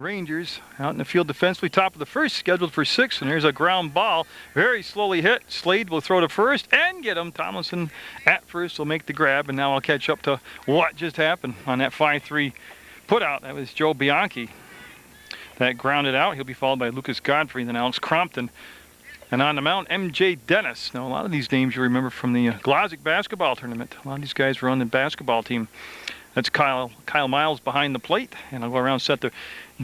Rangers out in the field defensively, top of the first, scheduled for 6, and there's a ground ball, very slowly hit. Slade will throw to first and get him. Tomlinson at first will make the grab, and now I'll catch up to what just happened on that 5-3 put out. That was Joe Bianchi that grounded out. He'll be followed by Lucas Godfrey, then Alex Crompton. And on the mound, M.J. Dennis. Now, a lot of these names you remember from the Glozik basketball tournament. A lot of these guys were on the basketball team. That's Kyle Miles behind the plate. And I'll go around and set the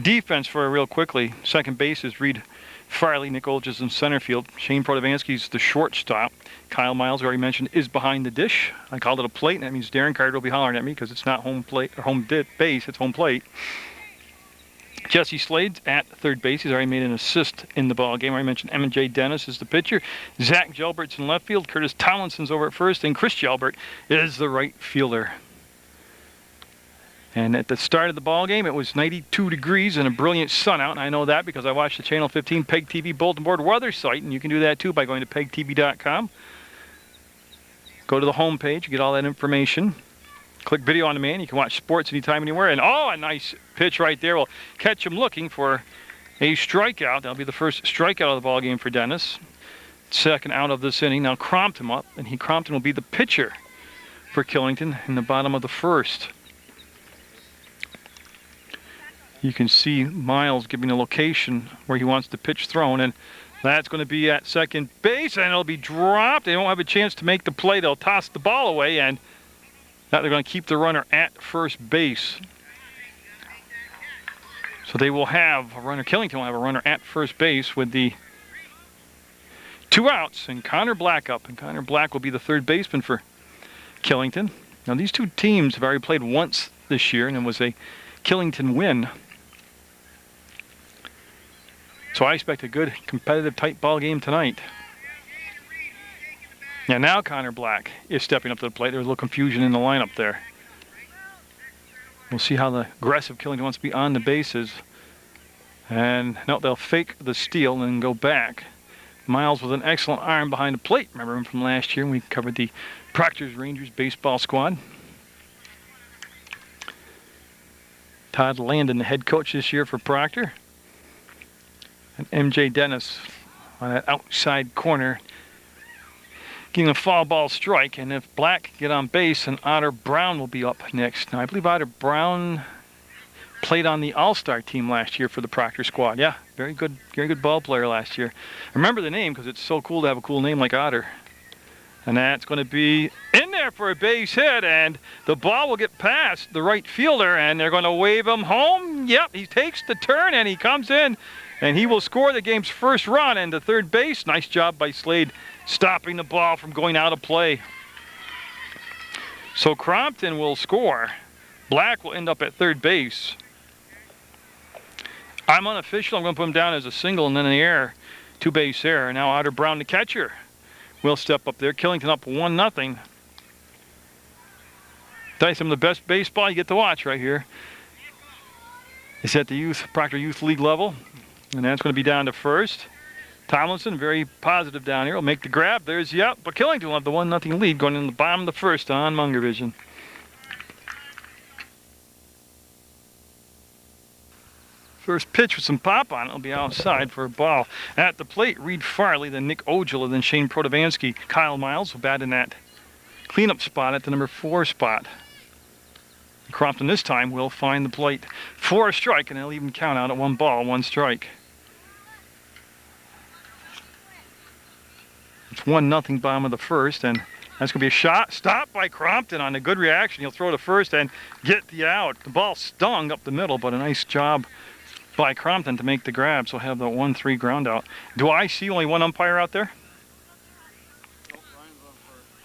defense for it real quickly. Second base is Reed Farley. Nick Olge is in center field. Shane Protovansky's the shortstop. Kyle Miles, already mentioned, is behind the dish. I called it a plate, and that means Darren Carter will be hollering at me because it's not home plate or home base, it's home plate. Jesse Slade's at third base. He's already made an assist in the ball game. I mentioned M.J. Dennis is the pitcher. Zach Gelbert's in left field. Curtis Tomlinson's over at first. And Chris Gelbert is the right fielder. And at the start of the ball game, it was 92 degrees and a brilliant sun out. And I know that because I watched the Channel 15 PEGTV bulletin board weather site. And you can do that too by going to PEGTV.com. Go to the home page. You get all that information. Click video on demand. You can watch sports anytime, anywhere. And oh, a nice pitch right there will catch him looking for a strikeout. That'll be the first strikeout of the ball game for Dennis. Second out of this inning. Now Crompton up, and Crompton will be the pitcher for Killington in the bottom of the first. You can see Miles giving a location where he wants the pitch thrown, and that's going to be at second base, and it'll be dropped. They don't have a chance to make the play. They'll toss the ball away, and now they're going to keep the runner at first base. So they will have a runner, Killington will have a runner at first base with the 2 outs, and Connor Black up. And Connor Black will be the third baseman for Killington. Now these two teams have already played once this year, and it was a Killington win. So I expect a good, competitive, tight ball game tonight. Yeah, now Connor Black is stepping up to the plate. There's a little confusion in the lineup there. We'll see how the aggressive Killington wants to be on the bases. And no, they'll fake the steal and then go back. Miles with an excellent arm behind the plate. Remember him from last year when we covered the Proctor's Rangers baseball squad. Todd Landon, the head coach this year for Proctor. And M.J. Dennis on that outside corner, getting a foul ball strike. And if Black can get on base, and Otter Brown will be up next. Now, I believe Otter Brown played on the All-Star team last year for the Proctor squad. Yeah, very good ball player last year. Remember the name because it's so cool to have a cool name like Otter. And that's going to be in there for a base hit, and the ball will get past the right fielder, and they're going to wave him home. Yep, he takes the turn, and he comes in, and he will score the game's first run into third base. Nice job by Slade stopping the ball from going out of play. So Crompton will score. Black will end up at third base. I'm unofficial. I'm going to put him down as a single and then an error, 2-base error. Now Otter Brown, the catcher, will step up there. Killington up 1-0. Tell you some of the best baseball you get to watch right here. It's at the Proctor Youth League level. And that's going to be down to first. Tomlinson, very positive down here, will make the grab. There's but Killington will have the 1-0 lead going in the bottom of the first on Munger Vision. First pitch with some pop on it will be outside for a ball. At the plate, Reed Farley, then Nick Ogila, then Shane Protovansky. Kyle Miles will bat in that cleanup spot at the number 4 spot. Crompton this time will find the plate for a strike, and they'll even count out at 1 ball, 1 strike. It's 1-0 bottom of the first, and that's going to be a shot. Stopped by Crompton on a good reaction. He'll throw to first and get the out. The ball stung up the middle, but a nice job by Crompton to make the grab, so have the 1-3 ground out. Do I see only 1 umpire out there?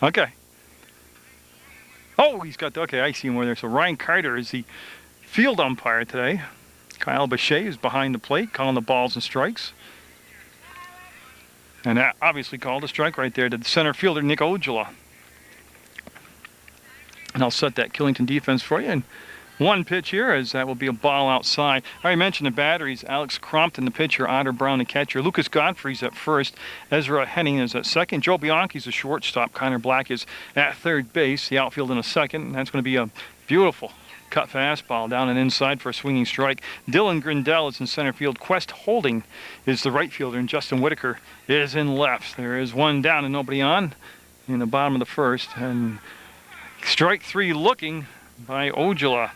Okay. Oh, he's got okay, I see him over there. So Ryan Carter is the field umpire today. Kyle Bechet is behind the plate, calling the balls and strikes. And that obviously called a strike right there to the center fielder, Nick Ogila. And I'll set that Killington defense for you. And 1 pitch here, as that will be a ball outside. I already mentioned the batteries. Alex Crompton, the pitcher. Otter Brown, the catcher. Lucas Godfrey's at first. Ezra Henning is at second. Joe Bianchi's the shortstop. Connor Black is at third base. The outfield in a second. And that's going to be a beautiful cut fastball down and inside for a swinging strike. Dylan Grindell is in center field. Quest Holding is the right fielder, and Justin Whitaker is in left. There is one down and nobody on in the bottom of the first. And strike three looking by Ojala.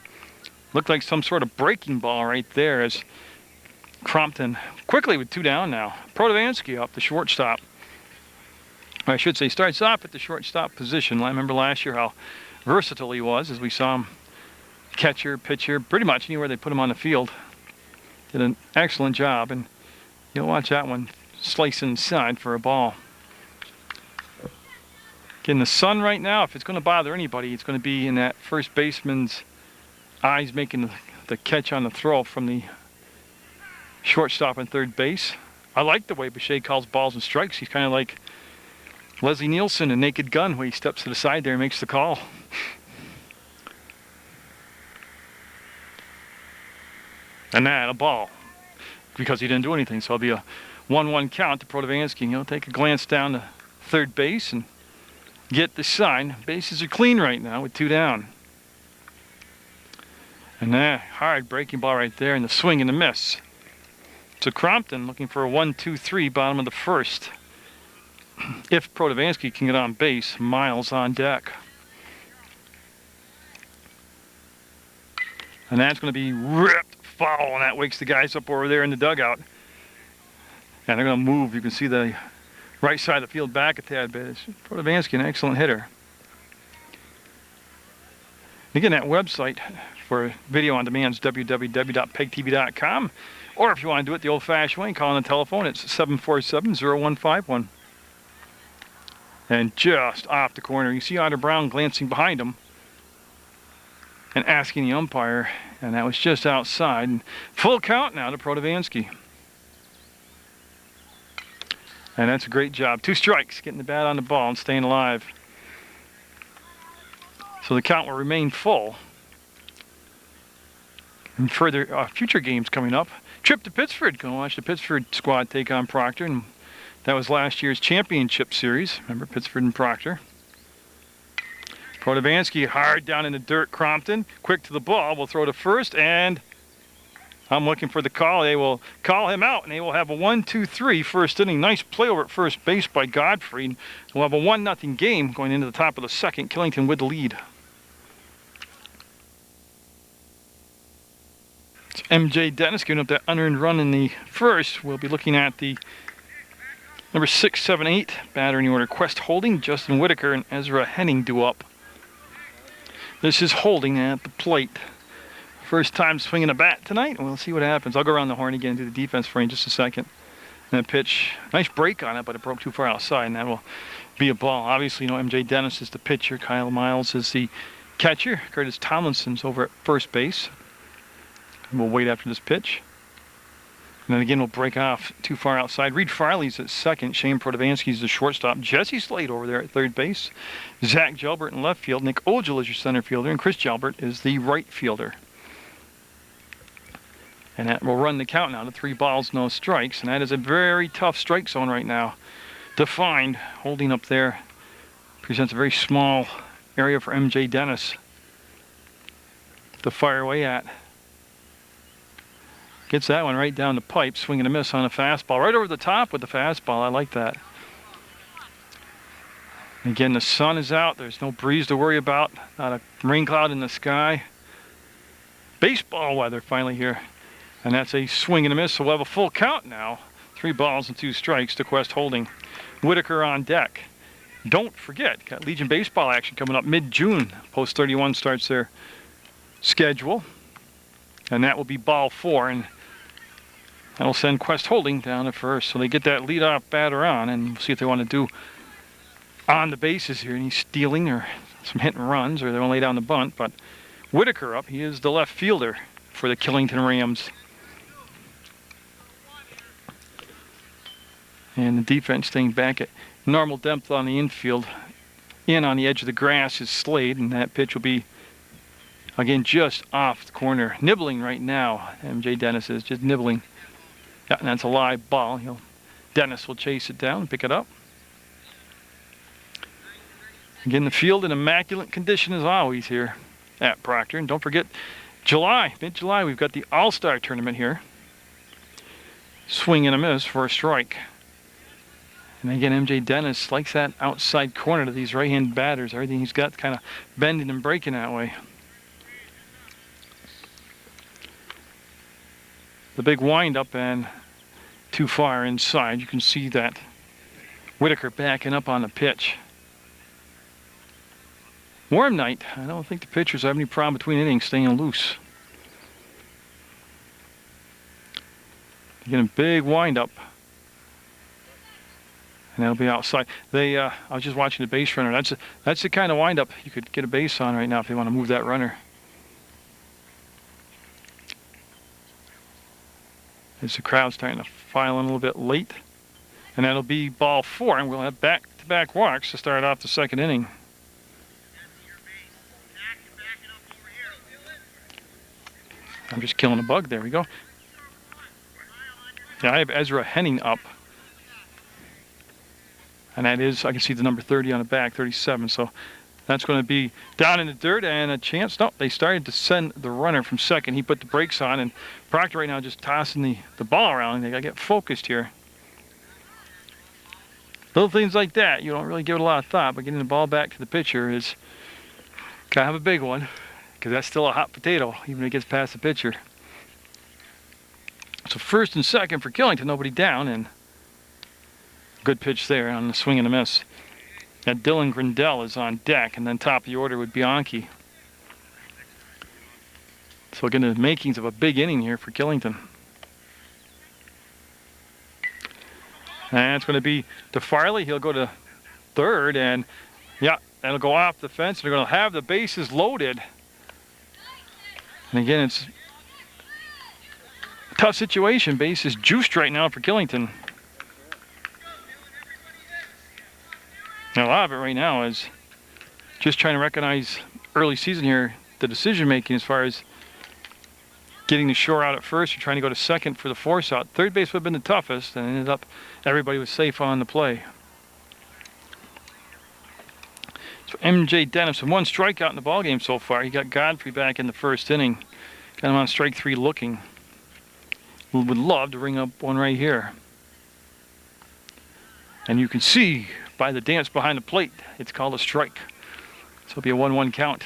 Looked like some sort of breaking ball right there as Crompton quickly with two down now. Protovansky up the shortstop. Or I should say starts off at the shortstop position. I remember last year how versatile he was as we saw him catcher, pitcher, pretty much anywhere they put him on the field. Did an excellent job, and you'll watch that one slice inside for a ball. Getting the sun right now, if it's going to bother anybody, it's going to be in that first baseman's eyes making the catch on the throw from the shortstop and third base. I like the way Boucher calls balls and strikes. He's kind of like Leslie Nielsen in Naked Gun, where he steps to the side there and makes the call. And that, a ball, because he didn't do anything. So it'll be a 1-1 count to Protovansky. He'll take a glance down to third base and get the sign. Bases are clean right now with two down. And that hard breaking ball right there, and the swing and the miss. So Crompton looking for a 1-2-3 bottom of the first. If Protovansky can get on base, Miles on deck. And that's going to be ripped foul, and that wakes the guys up over there in the dugout. And they're going to move. You can see the right side of the field back a tad bit. Protovansky, an excellent hitter. Again, that website for video on demand is www.pegtv.com. Or if you want to do it the old-fashioned way, call on the telephone. It's 747-0151. And just off the corner, you see Otter Brown glancing behind him and asking the umpire, and that was just outside. And full count now to Protovansky. And that's a great job. 2 strikes, getting the bat on the ball and staying alive. So the count will remain full. And further future games coming up. Trip to Pittsford. Go watch the Pittsford squad take on Proctor. And that was last year's championship series. Remember Pittsford and Proctor. Protovansky hard down in the dirt. Crompton quick to the ball. Will throw to first, and I'm looking for the call. They will call him out, and they will have a 1-2-3 first inning. Nice play over at first base by Godfrey. We'll have a 1-0 game going into the top of the second. Killington with the lead. It's MJ Dennis giving up that unearned run in the first. We'll be looking at the number 6, 7, 8 batter in the order. Quest Holding, Justin Whitaker, and Ezra Henning due up. This is Holding at the plate. First time swinging a bat tonight. We'll see what happens. I'll go around the horn again to the defense for you in just a second. And that pitch, nice break on it, but it broke too far outside, and that will be a ball. Obviously, you know, MJ Dennis is the pitcher. Kyle Miles is the catcher. Curtis Tomlinson's over at first base. And we'll wait after this pitch. And then again, we'll break off too far outside. Reed Farley's at second. Shane Protovansky's the shortstop. Jesse Slade over there at third base. Zach Gelbert in left field. Nick Ojal is your center fielder. And Chris Gelbert is the right fielder. And that will run the count now to 3 balls, no strikes. And that is a very tough strike zone right now to find. Holding up there presents a very small area for MJ Dennis to fire away at. Gets that one right down the pipe, swinging a miss on a fastball. Right over the top with the fastball. I like that. Again, the sun is out. There's no breeze to worry about. Not a rain cloud in the sky. Baseball weather finally here. And that's a swing and a miss. So we'll have a full count now. 3 balls and 2 strikes to Quest Holding. Whitaker on deck. Don't forget, got Legion baseball action coming up mid-June. Post 31 starts their schedule. And that will be ball 4. And that'll send Quest Holding down to first. So they get that leadoff batter on, and we'll see if they want to do on the bases here. Any stealing or some hit and runs, or they want to lay down the bunt. But Whitaker up. He is the left fielder for the Killington Rams. And the defense staying back at normal depth on the infield. In on the edge of the grass is Slade, and that pitch will be, again, just off the corner. Nibbling right now. MJ Dennis is just nibbling. Yeah, and that's a live ball. Dennis will chase it down and pick it up. Again, the field in immaculate condition as always here. at Proctor. And don't forget, July, mid-July, we've got the All-Star Tournament here. Swing and a miss for a strike. And again, MJ Dennis likes that outside corner to these right-hand batters. Everything he's got kind of bending and breaking that way. The big wind-up and too far inside. You can see that Whitaker backing up on the pitch. Warm night. I don't think the pitchers have any problem between innings staying loose. Again, a big wind-up. And that'll be outside. I was just watching the base runner. That's the kind of wind-up you could get a base on right now if they want to move that runner. As the crowd's starting to file in a little bit late. And that'll be ball 4, and we'll have back-to-back walks to start off the second inning. I'm just killing a bug. There we go. Yeah, I have Ezra Henning up. And that is, I can see the number 30 on the back, 37. So that's going to be down in the dirt and a chance. No, they started to send the runner from second. He put the brakes on, and Proctor right now just tossing the ball around. They got to get focused here. Little things like that, you don't really give it a lot of thought, but getting the ball back to the pitcher is kind of a big one, because that's still a hot potato, even if it gets past the pitcher. So first and second for Killington, nobody down, and good pitch there on the swing and a miss. Now Dylan Grindell is on deck, and then top of the order with Bianchi. So again, the makings of a big inning here for Killington. And it's going to be to Farley. He'll go to third, and yeah, that'll go off the fence. They're going to have the bases loaded. And again, it's a tough situation. Base is juiced right now for Killington. And a lot of it right now is just trying to recognize early season here, the decision making as far as getting the shore out at first. You're trying to go to second for the force out. Third base would have been the toughest, and ended up everybody was safe on the play. So MJ Dennis with 1 strikeout in the ballgame so far. He got Godfrey back in the first inning. Got him on strike 3 looking. Would love to ring up one right here. And you can see by the dance behind the plate, it's called a strike. So it'll be a 1-1 count.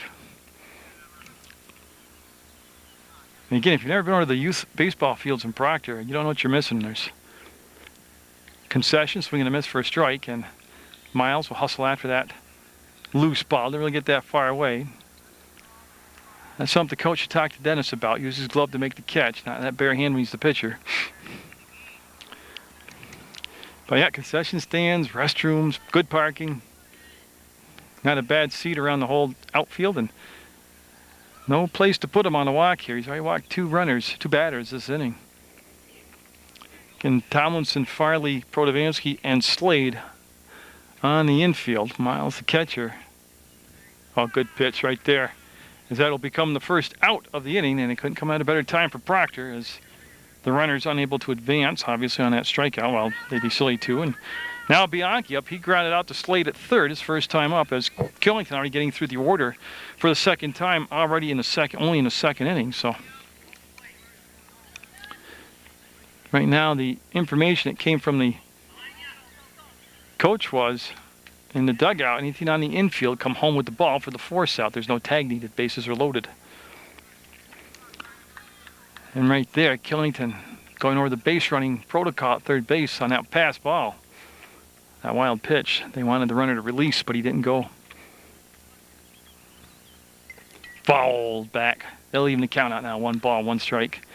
And again, if you've never been over to the youth baseball fields in Proctor, you don't know what you're missing. There's concession, swing and a miss for a strike, and Miles will hustle after that loose ball. Didn't really get that far away. That's something the coach should talk to Dennis about. Use his glove to make the catch, not that bare hand when he's the pitcher. But yeah, concession stands, restrooms, good parking. Not a bad seat around the whole outfield, and no place to put him on a walk here. He's already walked 2 batters this inning. And Tomlinson, Farley, Protovansky, and Slade on the infield. Miles, the catcher. Oh, good pitch right there. As that'll become the first out of the inning, and it couldn't come at a better time for Proctor as the runner's unable to advance, obviously, on that strikeout. Well, they'd be silly too. And now Bianchi up. He grounded out to Slade at third, his first time up, as Killington already getting through the order for the second time, already in the second, only in the second inning. So right now, the information that came from the coach was in the dugout, anything on the infield, come home with the ball for the force out. There's no tag needed. Bases are loaded. And right there, Killington going over the base running protocol at third base on that pass ball. That wild pitch. They wanted the runner to release, but he didn't go. Fouled back. They'll even the count out now. 1 ball, 1 strike.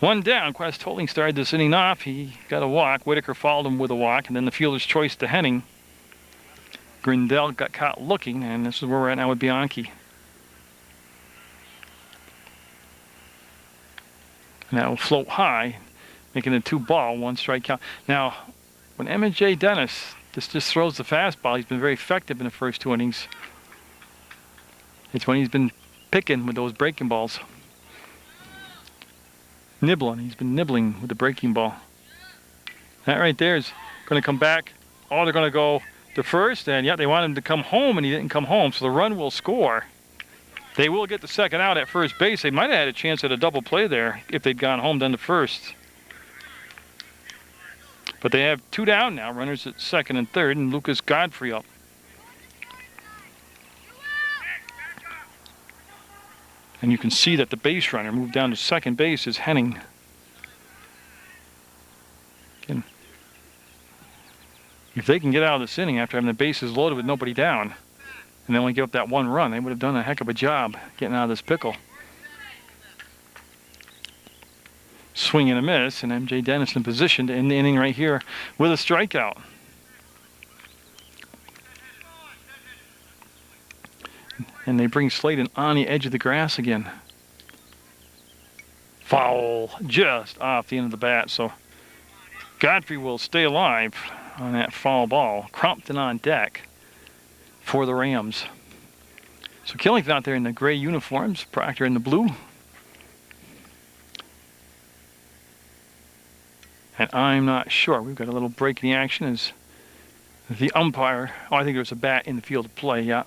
1 down. Quest Holding started this inning off. He got a walk. Whitaker followed him with a walk, and then the fielder's choice to Henning. Grindell got caught looking, and this is where we're at now with Bianchi. And that will float high, making a 2 ball, 1 strike count. Now, when M&J Dennis just throws the fastball, he's been very effective in the first 2 innings. It's when he's been picking with those breaking balls. Nibbling. He's been nibbling with the breaking ball. That right there is going to come back. Oh, they're going to go to first, and yeah, they want him to come home, and he didn't come home, so the run will score. They will get the second out at first base. They might have had a chance at a double play there if they'd gone home then to first. But they have 2 down now, runners at second and third, and Lucas Godfrey up. And you can see that the base runner moved down to second base is Henning. Again, if they can get out of this inning after having the bases loaded with nobody down, and then only give up that 1 run, they would have done a heck of a job getting out of this pickle. Swing and a miss, and M.J. Dennis in position to end the inning right here with a strikeout. And they bring Sladen on the edge of the grass again. Foul, just off the end of the bat, so Godfrey will stay alive on that foul ball. Crompton on deck for the Rams. So Killington out there in the gray uniforms, Proctor in the blue. And I'm not sure. We've got a little break in the action as the umpire, I think there's a bat in the field of play, yeah.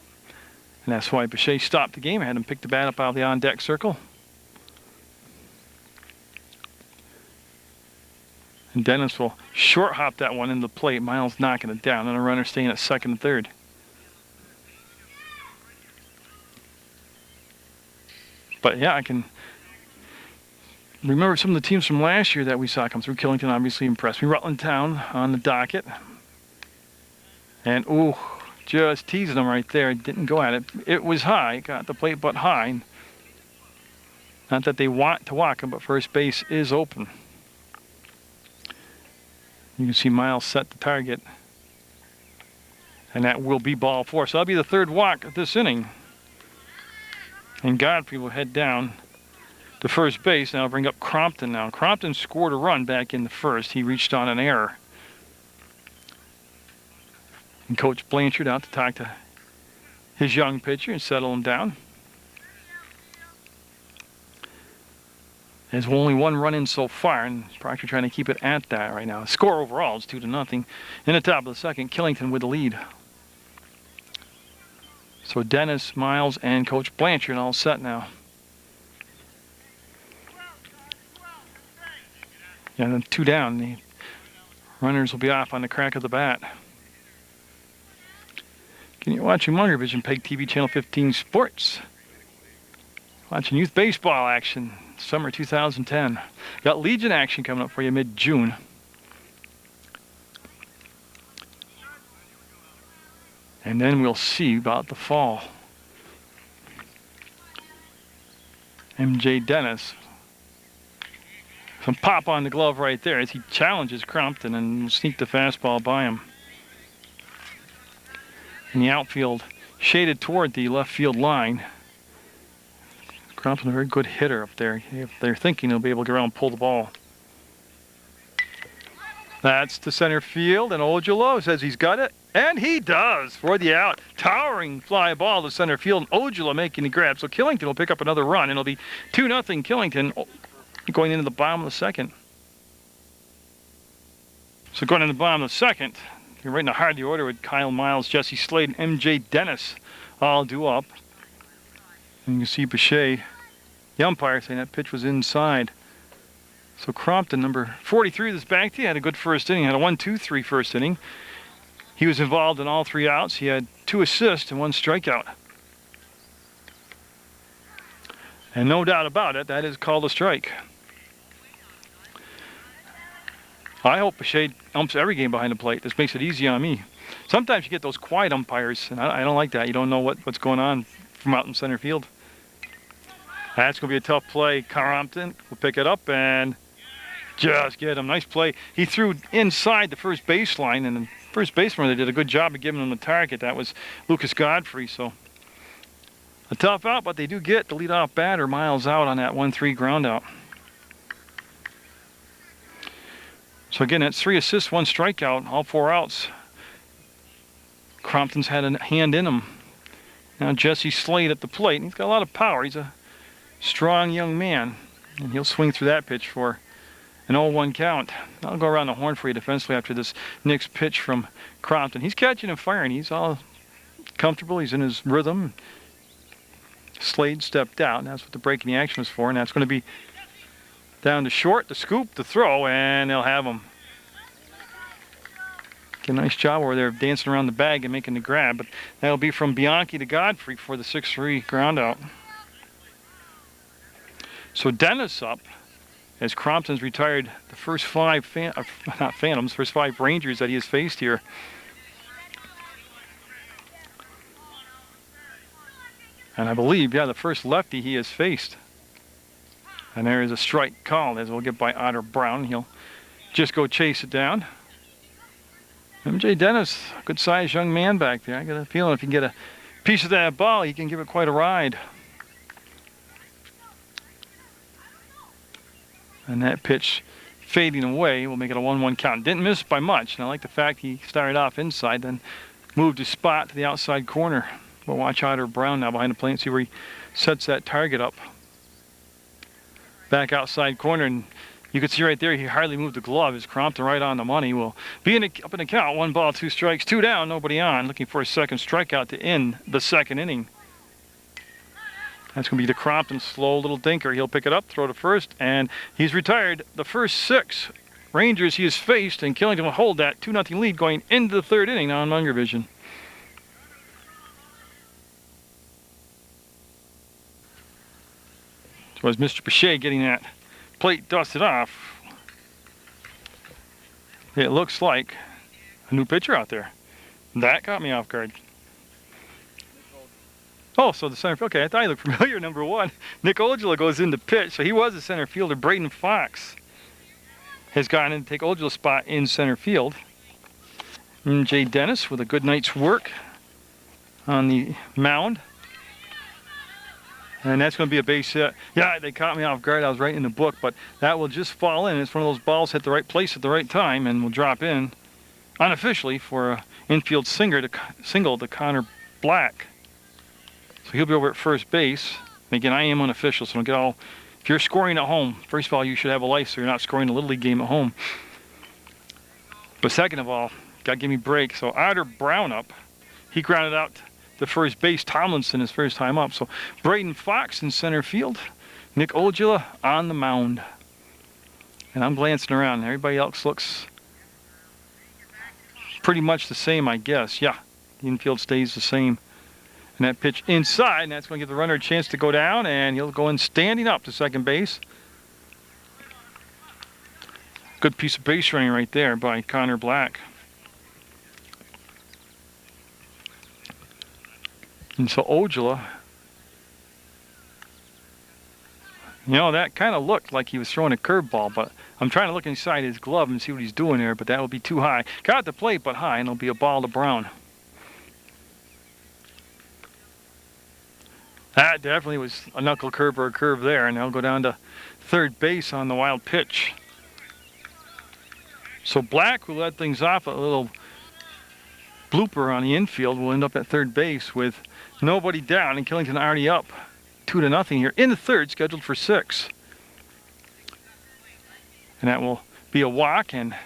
And that's why Bechet stopped the game. I had him pick the bat up out of the on-deck circle. And Dennis will short hop that one into the plate. Miles knocking it down, and a runner staying at second and third. But yeah, I can remember some of the teams from last year that we saw come through. Killington obviously impressed me. Rutland Town on the docket. And ooh, just teasing them right there. Didn't go at it. It was high. Got the plate but high. Not that they want to walk him, but first base is open. You can see Miles set the target. And that will be ball 4. So that'll be the 3rd walk of this inning. And Godfrey will head down to first base. Now I'll bring up Crompton now. Crompton scored a run back in the first. He reached on an error. And Coach Blanchard out to talk to his young pitcher and settle him down. There's only 1 run in so far, and Proctor trying to keep it at that right now. The score overall is 2-0. In the top of the second, Killington with the lead. So Dennis, Miles, and Coach Blanchard all set now. Yeah, then 2 down. The runners will be off on the crack of the bat. You're watching Munger Vision, PEGTV Channel 15 Sports. Watching youth baseball action, summer 2010. Got Legion action coming up for you mid-June. And then we'll see about the fall. M.J. Dennis. Some pop on the glove right there as he challenges Crompton and will sneak the fastball by him. In the outfield, shaded toward the left field line. Crompton, a very good hitter up there. If they're thinking he'll be able to get around and pull the ball. That's to center field, and Ojula says he's got it, and he does for the out. Towering fly ball to center field, and Ojula making the grab. So Killington will pick up another run, and it'll be 2-0 Killington going into the bottom of the second. So going into the bottom of the second, you're right in the heart of the order with Kyle Miles, Jesse Slade, and M.J. Dennis all due up. And you can see Bechet, the umpire, saying that pitch was inside. So Crompton, number 43 this back tee, had a good first inning. Had a 1-2-3 first inning. He was involved in all 3 outs. He had 2 assists and 1 strikeout. And no doubt about it, that is called a strike. I hope Bechet umps every game behind the plate. This makes it easy on me. Sometimes you get those quiet umpires, and I don't like that. You don't know what's going on from out in center field. That's going to be a tough play. Crompton will pick it up and just get him. Nice play. He threw inside the first baseline, and the first baseman, they did a good job of giving him the target. That was Lucas Godfrey. So a tough out, but they do get the leadoff batter Miles out on that 1-3 ground out. So again, that's 3 assists, 1 strikeout, all 4 outs. Crompton's had a hand in him. Now Jesse Slade at the plate. He's got a lot of power. He's a strong young man, and he'll swing through that pitch for an 0-1 count. I'll go around the horn for you defensively after this next pitch from Crompton. He's catching and firing. He's all comfortable. He's in his rhythm. Slade stepped out, and that's what the break in the action was for, and that's going to be down to short, the scoop, the throw, and they'll have him. Get a nice job over there of dancing around the bag and making the grab, but that'll be from Bianchi to Godfrey for the 6-3 ground out. So Dennis up, as Crompton's retired the first 5 first 5 Rangers that he has faced here. And I believe, yeah, the first lefty he has faced. And there is a strike called, as we'll get by Otter Brown. He'll just go chase it down. MJ Dennis, good sized young man back there. I got a feeling if he can get a piece of that ball, he can give it quite a ride. And that pitch fading away will make it a 1-1 count. Didn't miss by much. And I like the fact he started off inside, then moved his spot to the outside corner. We'll watch Otter Brown now behind the plate and see where he sets that target up. Back outside corner, and you can see right there he hardly moved the glove. His Crompton right on the money. Will be up in the count. 1 ball, 2 strikes, 2 down, nobody on. Looking for a second strikeout to end the second inning. That's going to be the Crompton slow little dinker. He'll pick it up, throw to first, and he's retired the first 6 Rangers he has faced, and Killington will hold that 2-0 lead going into the 3rd inning now on Munger Vision. So as Mr. Pache getting that plate dusted off, it looks like a new pitcher out there. That caught me off guard. Oh, so the center field. Okay, I thought he looked familiar, number 1. Nick Ojala goes into pitch, so he was the center fielder. Braden Fox has gone in to take Ojala's spot in center field. And Jay Dennis with a good night's work on the mound. And that's going to be a base hit. Yeah, they caught me off guard. I was right in the book, but that will just fall in. It's one of those balls hit the right place at the right time and will drop in unofficially for an infield single to Connor Black. So he'll be over at first base. And again, I am unofficial, so don't get all... If you're scoring at home, first of all, you should have a life so you're not scoring a Little League game at home. But second of all, got to give me a break. So Otter Brown up. He grounded out the first base. Tomlinson his first time up. So Braden Fox in center field. Nick Ojala on the mound. And I'm glancing around. Everybody else looks pretty much the same, I guess. Yeah, the infield stays the same. And that pitch inside, and that's going to give the runner a chance to go down, and he'll go in standing up to second base. Good piece of base running right there by Connor Black. And so Ojala, you know, that kind of looked like he was throwing a curveball, but I'm trying to look inside his glove and see what he's doing there, but that will be too high. Got the plate, but high, and it'll be a ball to Brown. That definitely was a knuckle curve or a curve there, and they'll go down to third base on the wild pitch. So Black, who led things off, a little blooper on the infield, will end up at third base with nobody down, and Killington already up 2-0 here in the 3rd, scheduled for 6. And that will be a walk and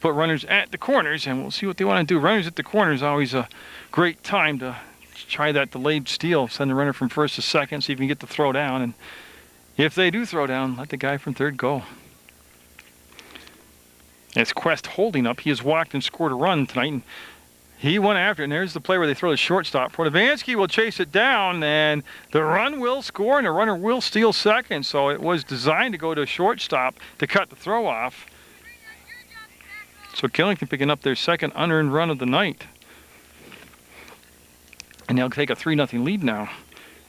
put runners at the corners, and we'll see what they want to do. Runners at the corners, always a great time to try that delayed steal. Send the runner from first to second, see if you can get the throw down. And if they do throw down, let the guy from third go. As Quest holding up, he has walked and scored a run tonight. And he went after it, and there's the play where they throw the shortstop. Portovansky will chase it down, and the run will score, and the runner will steal second. So it was designed to go to a shortstop to cut the throw off. So Killington picking up their second unearned run of the night. And they'll take a 3-0 lead now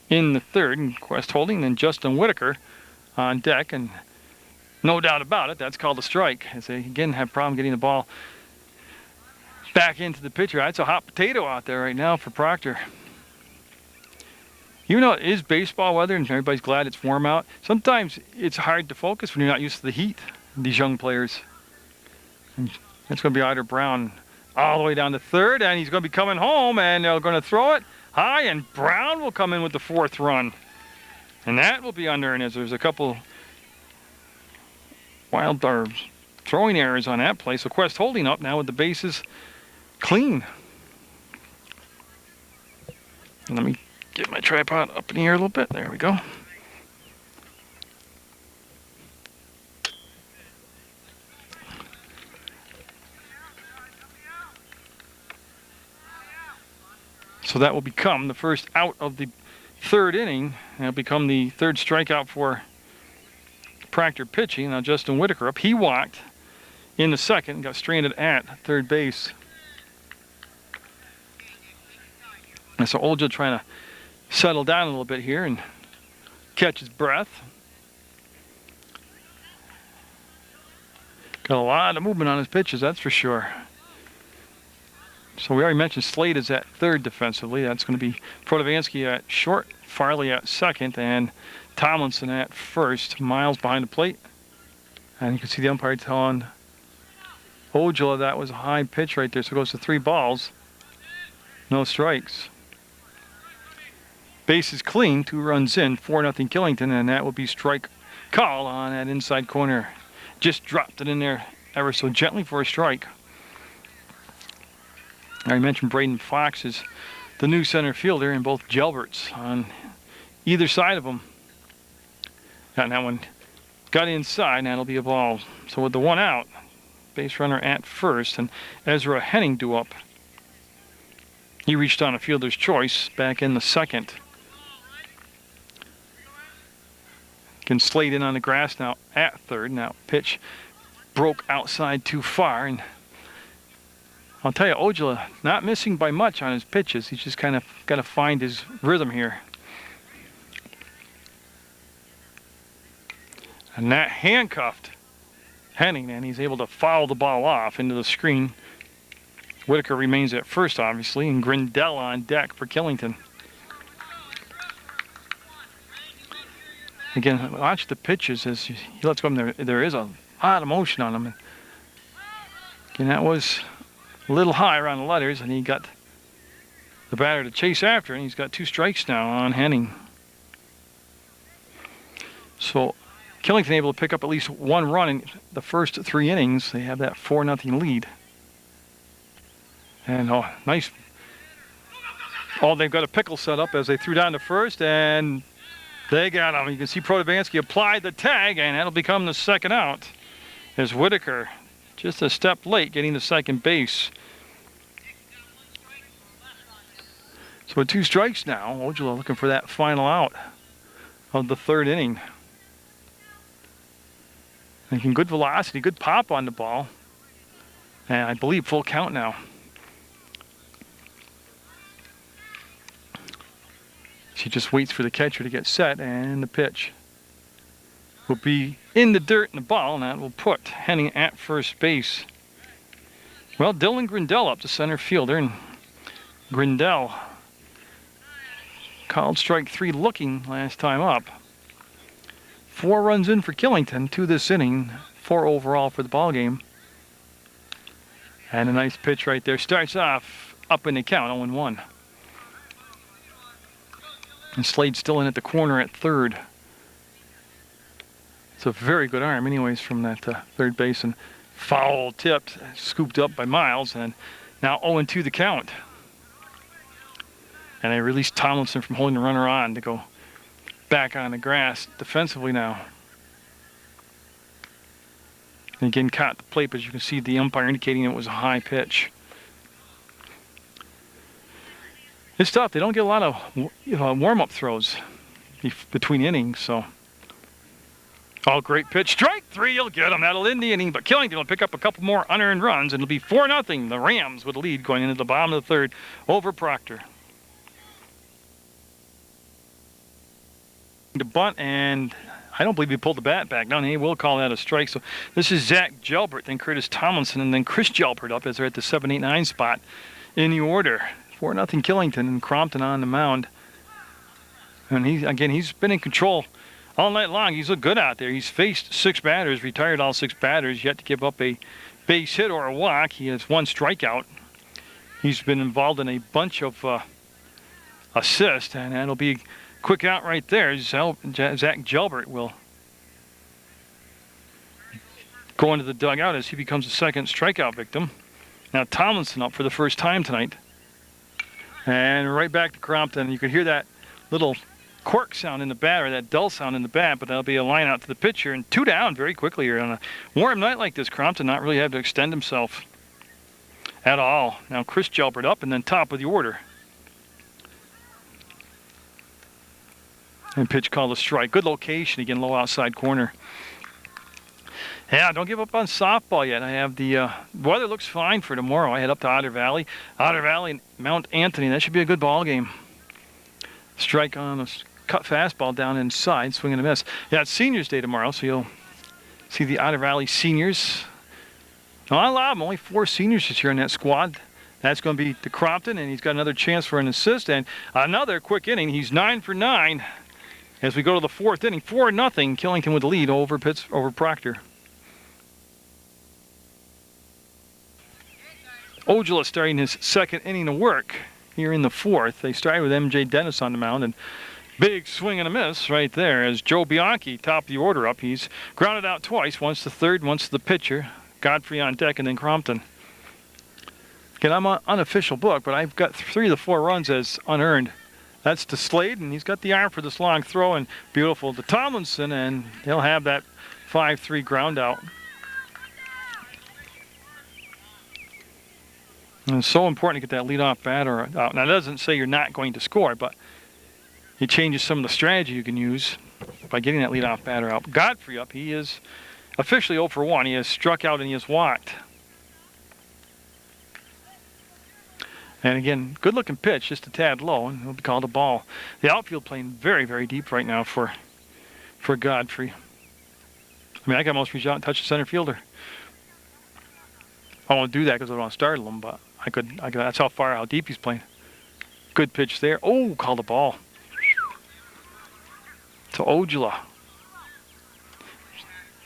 in the 3rd. And Quest holding, then Justin Whitaker on deck. And no doubt about it, that's called a strike. As they again have a problem getting the ball back into the pitcher. It's a hot potato out there right now for Proctor. Even though it is baseball weather and everybody's glad it's warm out, sometimes it's hard to focus when you're not used to the heat of these young players. And that's going to be Otter Brown all the way down to 3rd, and he's going to be coming home, and they're going to throw it high, and Brown will come in with the 4th run. And that will be unearned, as there's a couple wild throwing errors on that play. So Quest holding up now with the bases clean. And let me Get my tripod up in the air a little bit. There we go. So that will become the first out of the third inning. And it'll become the third strikeout for Proctor pitching. Now Justin Whitaker up. He walked in the second and got stranded at third base. And so Oja trying to settle down a little bit here and catch his breath. Got a lot of movement on his pitches, that's for sure. So we already mentioned Slade is at third defensively. That's going to be Protovansky at short, Farley at second, and Tomlinson at first. Miles behind the plate. And you can see the umpire telling Ojala that was a high pitch right there. So it goes to 3 balls. No strikes. Base is clean, 2 runs in, 4-0 Killington, and that will be strike call on that inside corner. Just dropped it in there ever so gently for a strike. I mentioned Braden Fox is the new center fielder, and both Gelberts on either side of him. And that one got inside, and that'll be a ball. So with the 1 out, base runner at first, and Ezra Henning due up. He reached on a fielder's choice back in the second. Can Slade in on the grass now at third. Now pitch broke outside too far, and I'll tell you, Ojala not missing by much on his pitches. He's just kind of got to find his rhythm here. And that handcuffed Henning, and he's able to foul the ball off into the screen. Whitaker remains at first, obviously, and Grindell on deck for Killington. Again, watch the pitches as he lets go. There is a lot of motion on him. Again, that was a little high around the letters, and he got the batter to chase after, and he's got 2 strikes now on Henning. So Killington able to pick up at least 1 run in the first 3 innings. They have that 4-0 lead. And oh, nice. Oh, they've got a pickle set up as they threw down to first, and they got him. You can see Protovansky applied the tag, and that'll become the second out as Whitaker just a step late getting to second base. So with 2 strikes now, Ojala looking for that final out of the third inning. Making good velocity, good pop on the ball. And I believe full count now. She just waits for the catcher to get set, and the pitch will be in the dirt in the ball, and that will put Henning at first base. Well, Dylan Grindell up to center fielder, and Grindell called strike 3 looking last time up. 4 runs in for Killington, 2 this inning, 4 overall for the ball game. And a nice pitch right there. Starts off up in the count, 0-1. And Slade's still in at the corner at third. It's a very good arm anyways from that third base, and foul tipped, scooped up by Miles, and now 0-2 the count. And they released Tomlinson from holding the runner on to go back on the grass defensively now. And again caught the plate, but you can see the umpire indicating it was a high pitch. It's tough. They don't get a lot of warm-up throws between innings, so. Oh, great pitch. Strike 3, you'll get them. That'll end the inning, but Killington will pick up a couple more unearned runs, and it'll be 4-0. The Rams with the lead going into the bottom of the third over Proctor. The bunt, and I don't believe he pulled the bat back. No, he will call that a strike. So this is Zach Gelbert, then Curtis Tomlinson, and then Chris Gelbert up as they're at the 7, 8, 9 spot in the order. 4-0 Killington, and Crompton on the mound. And he's been in control all night long. He's looked good out there. He's faced 6 batters, retired all 6 batters, yet to give up a base hit or a walk. He has 1 strikeout. He's been involved in a bunch of assists, and that'll be a quick out right there. Zach Gelbert will go into the dugout as he becomes the second strikeout victim. Now Tomlinson up for the first time tonight. And right back to Crompton. You could hear that little cork sound in the bat, or that dull sound in the bat, but that'll be a line out to the pitcher, and 2 down very quickly here on a warm night like this. Crompton not really have to extend himself at all. Now Chris Jelbert up, and then top of the order. And pitch called a strike. Good location again, low outside corner. Yeah, don't give up on softball yet. I have the weather looks fine for tomorrow. I head up to Otter Valley. Otter Valley and Mount Anthony. That should be a good ball game. Strike on a cut fastball down inside, swing and a miss. Yeah, it's Seniors Day tomorrow, so you'll see the Otter Valley seniors. Not a lot of them, only 4 seniors this year in that squad. That's going to be to Crompton, and he's got another chance for an assist and another quick inning. He's 9 for 9 as we go to the 4th inning. 4-0, Killington with the lead over Proctor. Ojala starting his 2nd inning of work here in the 4th. They started with M.J. Dennis on the mound, and big swing and a miss right there as Joe Bianchi, top of the order up. He's grounded out twice, once to third, once to the pitcher. Godfrey on deck, and then Crompton. Again, I'm on unofficial book, but I've got 3 of the 4 runs as unearned. That's to Slade, and he's got the arm for this long throw, and beautiful to Tomlinson, and he'll have that 5-3 ground out. And it's so important to get that leadoff batter out. Now, that doesn't say you're not going to score, but it changes some of the strategy you can use by getting that leadoff batter out. Godfrey up. He is officially 0 for 1. He has struck out and he has walked. And again, good-looking pitch, just a tad low, and it'll be called a ball. The outfield playing very, very deep right now for Godfrey. I mean, I can almost reach out and touch the center fielder. I won't do that because I don't want to startle him, but I could. That's how deep he's playing. Good pitch there. Oh, called a ball. To Ojala.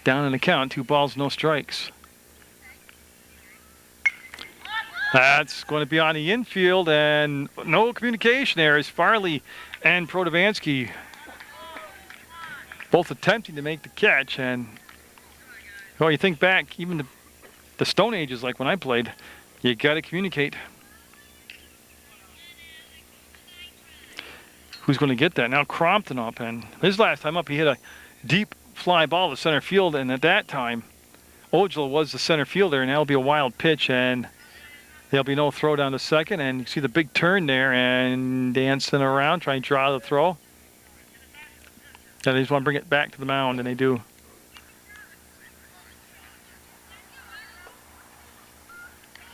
Down in the count, 2 balls, no strikes. That's going to be on the infield, and no communication there as Farley and Protovansky both attempting to make the catch. And well, you think back, even the Stone Ages, like when I played, you got to communicate. Who's going to get that? Now Crompton up, and his last time up he hit a deep fly ball to center field, and at that time Ojala was the center fielder, and that'll be a wild pitch, and there'll be no throw down to second, and you see the big turn there and dancing around trying to draw the throw. And they just want to bring it back to the mound, and they do.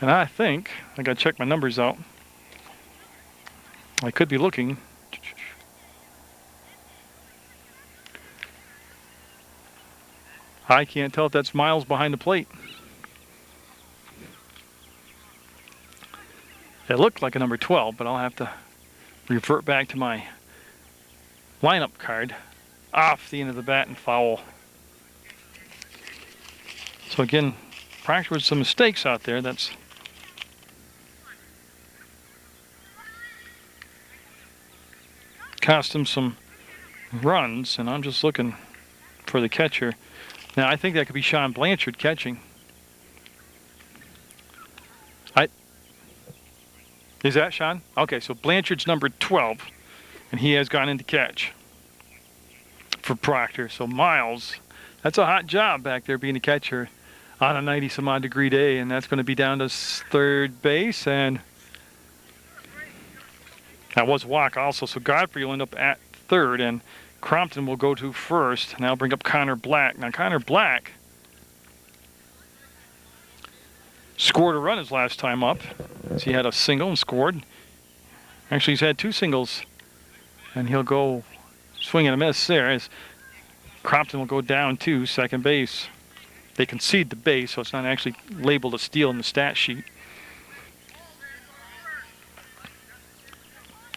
And I think I got to check my numbers out. I could be looking. I can't tell if that's miles behind the plate. It looked like a number 12, but I'll have to revert back to my lineup card. Off the end of the bat and foul. So again, Proctor with some mistakes out there. That's cost him some runs, and I'm just looking for the catcher. Now I think that could be Sean Blanchard catching. Is that Sean? Okay, so Blanchard's number 12, and he has gone in to catch for Proctor. So Miles, that's a hot job back there being a catcher on a 90-some-odd degree day, and that's going to be down to third base, and that was a walk also. So Godfrey will end up at third, and Crompton will go to first. Now bring up Connor Black. Now Connor Black scored a run his last time up. So he had a single and scored. Actually, he's had 2 singles, and he'll go swing and a miss there as Crompton will go down to second base. They concede the base, so it's not actually labeled a steal in the stat sheet.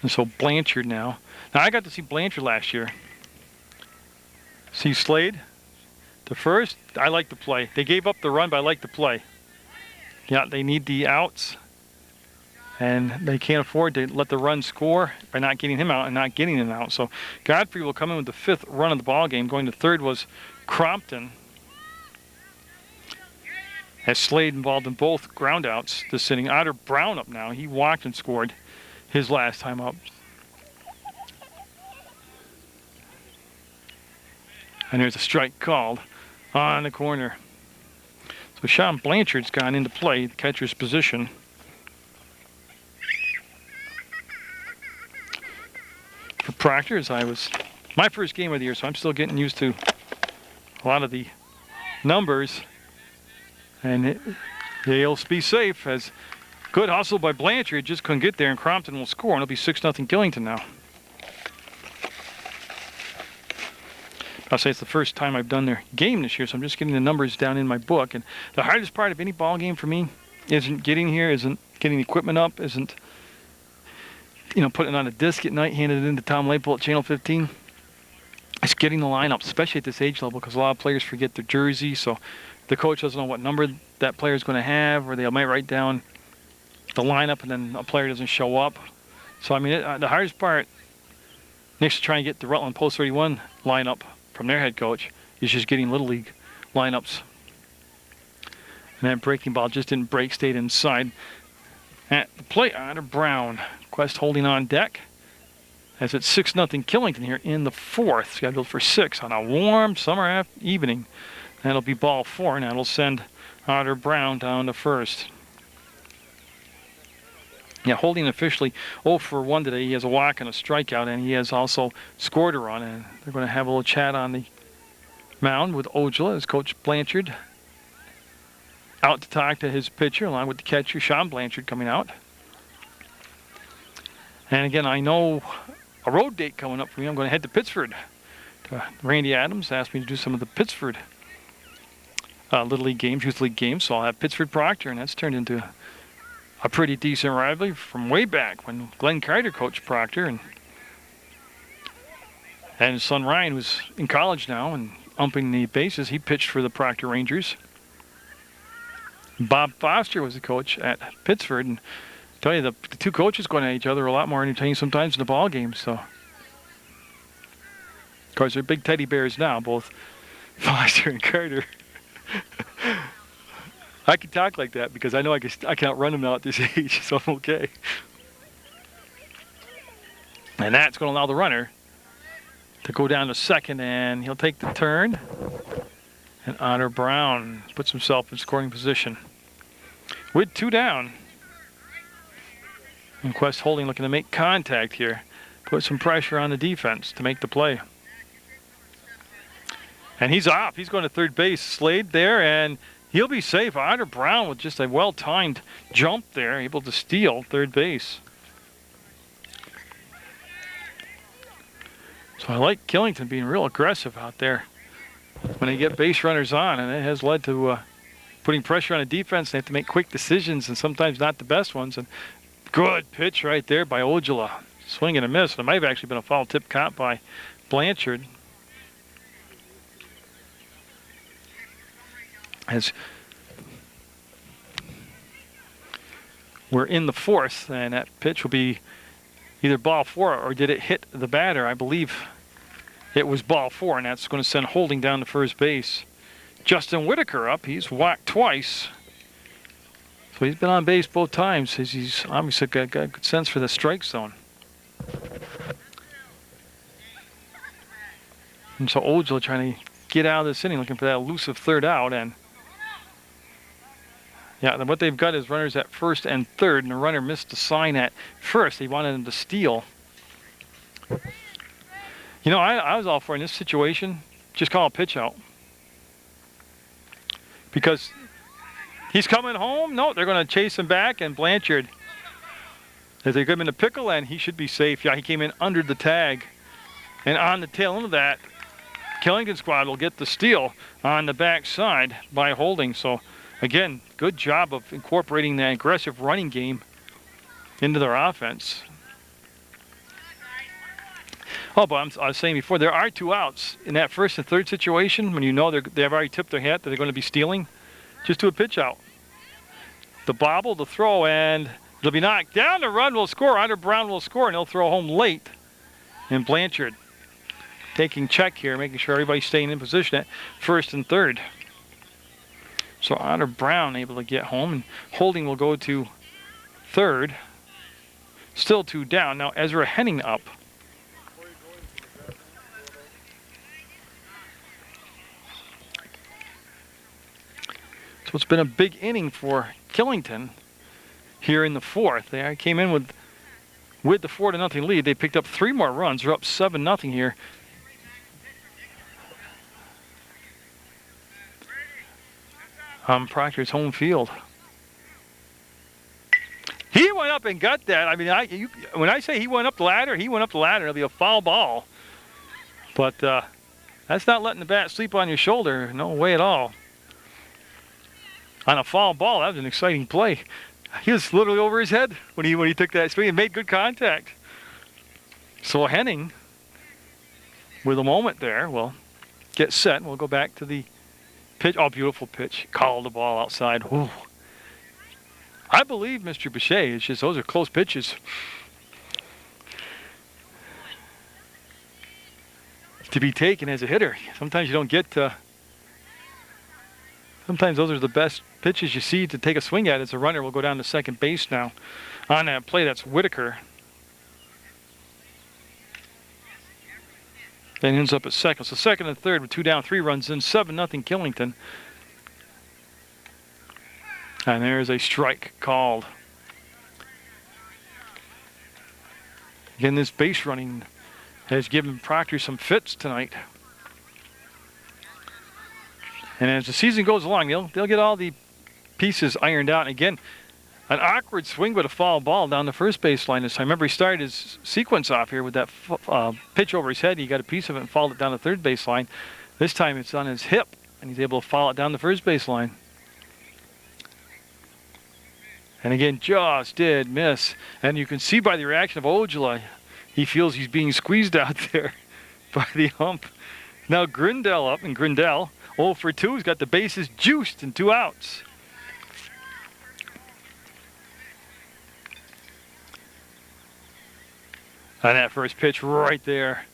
And so Blanchard now. Now I got to see Blanchard last year. See Slade to first. I like the play. They gave up the run, but I like the play. Yeah, they need the outs, and they can't afford to let the run score by not getting him out and not getting him out. So Godfrey will come in with the 5th run of the ball game. Going to third was Crompton. As Slade involved in both groundouts this inning. Otter Brown up now. He walked and scored his last time up. And there's a strike called on the corner. So Sean Blanchard's gone into play, the catcher's position. For Proctor, as I was my first game of the year, so I'm still getting used to a lot of the numbers. And they'll be safe as good hustle by Blanchard, just couldn't get there, and Crompton will score, and it'll be 6-0 Killington now. I'll say it's the first time I've done their game this year, so I'm just getting the numbers down in my book. And the hardest part of any ball game for me isn't getting here, isn't getting the equipment up, isn't, you know, putting it on a disc at night, handing it into Tom Lapel at Channel 15. It's getting the lineup, especially at this age level, because a lot of players forget their jersey, so the coach doesn't know what number that player is going to have, or they might write down the lineup and then a player doesn't show up. So, I mean, the hardest part, next to trying to get the Rutland Post 31 lineup from their head coach, is just getting Little League lineups. And that breaking ball just didn't break, stayed inside. At the plate, Otter Brown. Quest holding on deck. As it's 6-0 Killington here in the fourth, scheduled for 6 on a warm summer evening. That'll be ball 4, and that'll send Otter Brown down to first. Yeah, Holding officially 0 for 1 today. He has a walk and a strikeout, and he has also scored a run. And they're going to have a little chat on the mound with Ojala as Coach Blanchard out to talk to his pitcher, along with the catcher, Sean Blanchard, coming out. And again, I know a road date coming up for me. I'm going to head to Pittsford. Randy Adams asked me to do some of the Pittsford Little League games, Youth League games, so I'll have Pittsford Proctor, and that's turned into a pretty decent rivalry from way back when Glenn Carter coached Proctor, and his son Ryan, who's in college now and umping the bases, he pitched for the Proctor Rangers. Bob Foster was the coach at Pittsford, and I tell you, the two coaches going at each other are a lot more entertaining sometimes in the ball games. So, of course, they're big teddy bears now, both Foster and Carter. I can talk like that because I know I can outrun them now at this age, so I'm okay. And that's going to allow the runner to go down to second, and he'll take the turn. And Otter Brown puts himself in scoring position with 2 down. And Quest Holding looking to make contact here, put some pressure on the defense to make the play. And he's off. He's going to third base. Slade there, and he'll be safe. Otter Brown with just a well-timed jump there, able to steal third base. So I like Killington being real aggressive out there when they get base runners on, and it has led to putting pressure on the defense. They have to make quick decisions, and sometimes not the best ones. And good pitch right there by Ojala. Swing and a miss. It might have actually been a foul tip caught by Blanchard. As we're in the fourth, and that pitch will be either ball 4 or did it hit the batter? I believe it was ball 4, and that's going to send Holding down to first base. Justin Whitaker up. He's whacked twice. So he's been on base both times. He's obviously got good sense for the strike zone. And so Ojala trying to get out of this inning, looking for that elusive third out. And yeah, what they've got is runners at first and third, and the runner missed the sign at first. They wanted him to steal. You know, I was all for, in this situation, just call a pitch out. Because he's coming home. No, they're going to chase him back, and Blanchard, if they give him in a pickle, and he should be safe. Yeah, he came in under the tag. And on the tail end of that, Killington squad will get the steal on the backside by Holding. So, again, good job of incorporating that aggressive running game into their offense. Oh, but I was saying before, there are 2 outs in that first and third situation. When you know they've already tipped their hat that they're going to be stealing, just do a pitch out. The bobble, the throw, and it'll be knocked down. The run will score. Otter Brown will score, and he'll throw home late. And Blanchard taking check here, making sure everybody's staying in position at first and third. So Otter Brown able to get home, and Holding will go to third. Still 2 down. Now Ezra Henning up. So it's been a big inning for Killington here in the fourth. They came in with the 4-0 lead. They picked up 3 more runs. They're up 7-0 here. Proctor's home field. He went up and got that. I mean, when I say he went up the ladder, he went up the ladder. It'll be a foul ball. But that's not letting the bat sleep on your shoulder. No way at all. On a foul ball, that was an exciting play. He was literally over his head when he took that swing and made good contact. So Henning, with a moment there, will get set. And we'll go back to the pitch. Oh, beautiful pitch. Called the ball outside. Whew. I believe Mr. Boucher. It's just those are close pitches. To be taken as a hitter. Sometimes you don't get sometimes those are the best pitches you see to take a swing at as a runner. Will go down to second base now. On that play, that's Whitaker. Then ends up at second. So second and third with 2 down, 3 runs in, 7-0 Killington. And there's a strike called. Again, this base running has given Proctor some fits tonight. And as the season goes along, they'll get all the pieces ironed out. And again, an awkward swing with a foul ball down the first baseline this time. Remember, he started his sequence off here with that pitch over his head. He got a piece of it and fouled it down the third baseline. This time it's on his hip, and he's able to foul it down the first baseline. And again, just did miss. And you can see by the reaction of Ojala, he feels he's being squeezed out there by the ump. Now Grindell up, and Grindell 0 for 2. He's got the bases juiced and 2 outs. And that first pitch right there.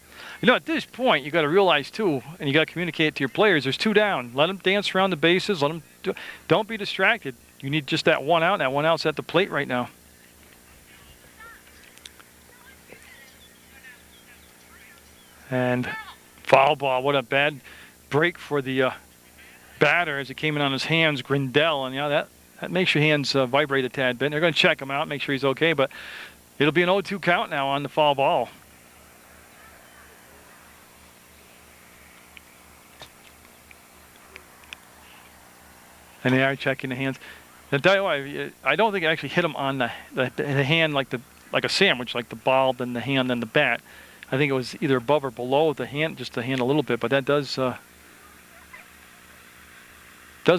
You know, at this point, you got to realize too, and you got to communicate it to your players. There's 2 down. Let them dance around the bases. Let them don't be distracted. You need just that 1 out. And that 1 out's at the plate right now. And foul ball. What a bad break for the batter as it came in on his hands, Grindell. And yeah, that makes your hands vibrate a tad bit. They're going to check him out, make sure he's okay. But it'll be an 0-2 count now on the foul ball. And they are checking the hands. Now, tell you what, I don't think it actually hit him on the hand like a sandwich, like the ball, then the hand, then the bat. I think it was either above or below the hand, just the hand a little bit. But that does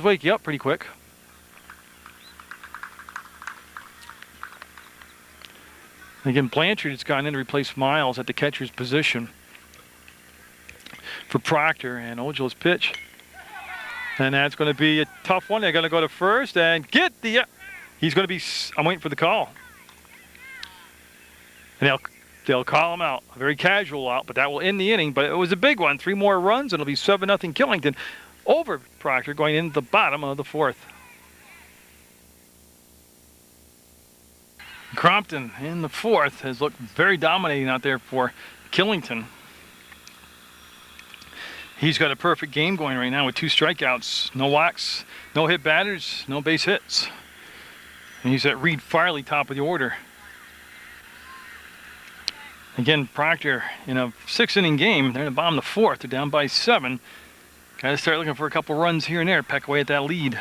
wake you up pretty quick. Again, Blanchard has gone in to replace Miles at the catcher's position for Proctor, and Ojala's pitch. And that's going to be a tough one. They're going to go to first and get the... He's going to be... I'm waiting for the call. And they'll call him out. A very casual out, but that will end the inning. But it was a big one. 3 more runs, and it'll be 7-0 Killington over Proctor going into the bottom of the 4th. Crompton in the 4th has looked very dominating out there for Killington. He's got a perfect game going right now with 2 strikeouts, no walks, no hit batters, no base hits. And he's at Reed Farley, top of the order. Again, Proctor in a 6-inning game. They're in the bottom of the 4th. They're down by 7. Got to start looking for a couple runs here and there, peck away at that lead.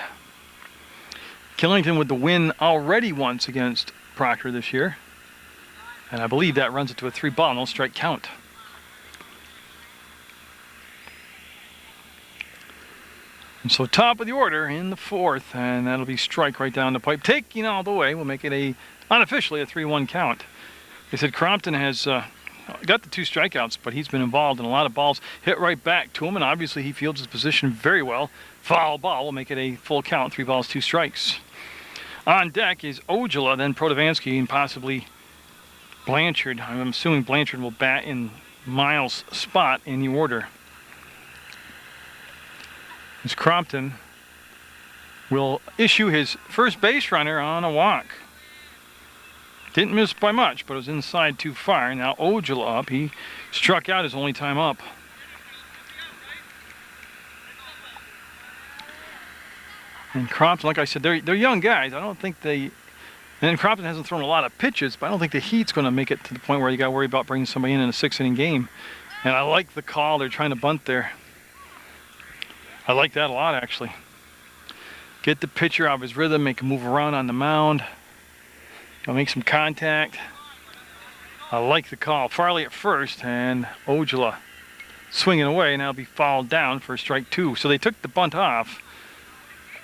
Killington with the win already once against Proctor this year. And I believe that runs it to a 3-ball, no strike count. And so top of the order in the 4th, and that'll be strike right down the pipe. Taking all the way, we'll make it unofficially a 3-1 count. They said Crompton has got the 2 strikeouts, but he's been involved in a lot of balls hit right back to him, and obviously he fields his position very well. Foul ball will make it a full count, 3 balls, 2 strikes. On deck is Ojala, then Protovansky, and possibly Blanchard. I'm assuming Blanchard will bat in Miles' spot in the order. As Crompton will issue his first base runner on a walk. Didn't miss by much, but it was inside too far. Now Ojala up. He struck out his only time up. And Crompton, like I said, they're young guys. I don't think they... And Crompton hasn't thrown a lot of pitches, but I don't think the heat's going to make it to the point where you got to worry about bringing somebody in a 6-inning game. And I like the call. They're trying to bunt there. I like that a lot, actually. Get the pitcher out of his rhythm, make him move around on the mound. I'll make some contact. I like the call. Farley at first, and Ojala swinging away, and that'll be fouled down for strike 2. So they took the bunt off.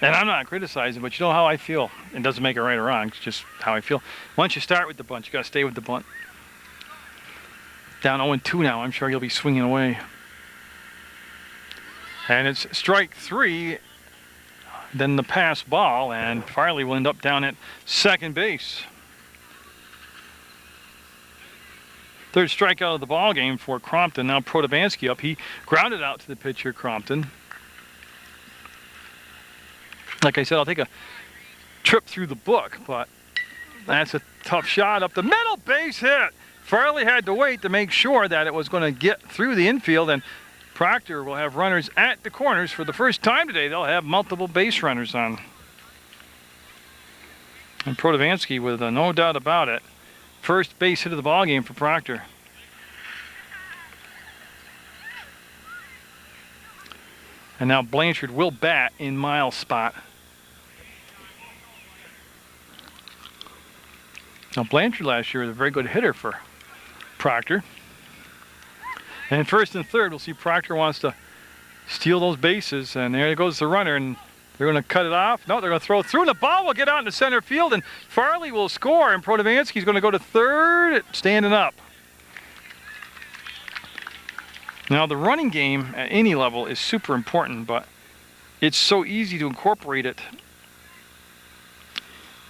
And I'm not criticizing, but you know how I feel. It doesn't make it right or wrong. It's just how I feel. Once you start with the bunt, you got to stay with the bunt. Down 0-2 now. I'm sure he'll be swinging away. And it's strike 3. Then the pass ball, and Farley will end up down at second base. Third strikeout of the ball game for Crompton. Now Protobansky up. He grounded out to the pitcher, Crompton. Like I said, I'll take a trip through the book, but that's a tough shot up the middle, base hit. Farley had to wait to make sure that it was going to get through the infield, and Proctor will have runners at the corners for the first time today. They'll have multiple base runners on. And Protobansky with no doubt about it. First base hit of the ball game for Proctor. And now Blanchard will bat in Miles' spot. Now Blanchard last year was a very good hitter for Proctor. And first and third, we'll see Proctor wants to steal those bases. And there goes the runner, and they're going to cut it off. No, they're going to throw it through, and the ball will get out into center field, and Farley will score, and Protobansky's going to go to third, standing up. Now, the running game at any level is super important, but it's so easy to incorporate it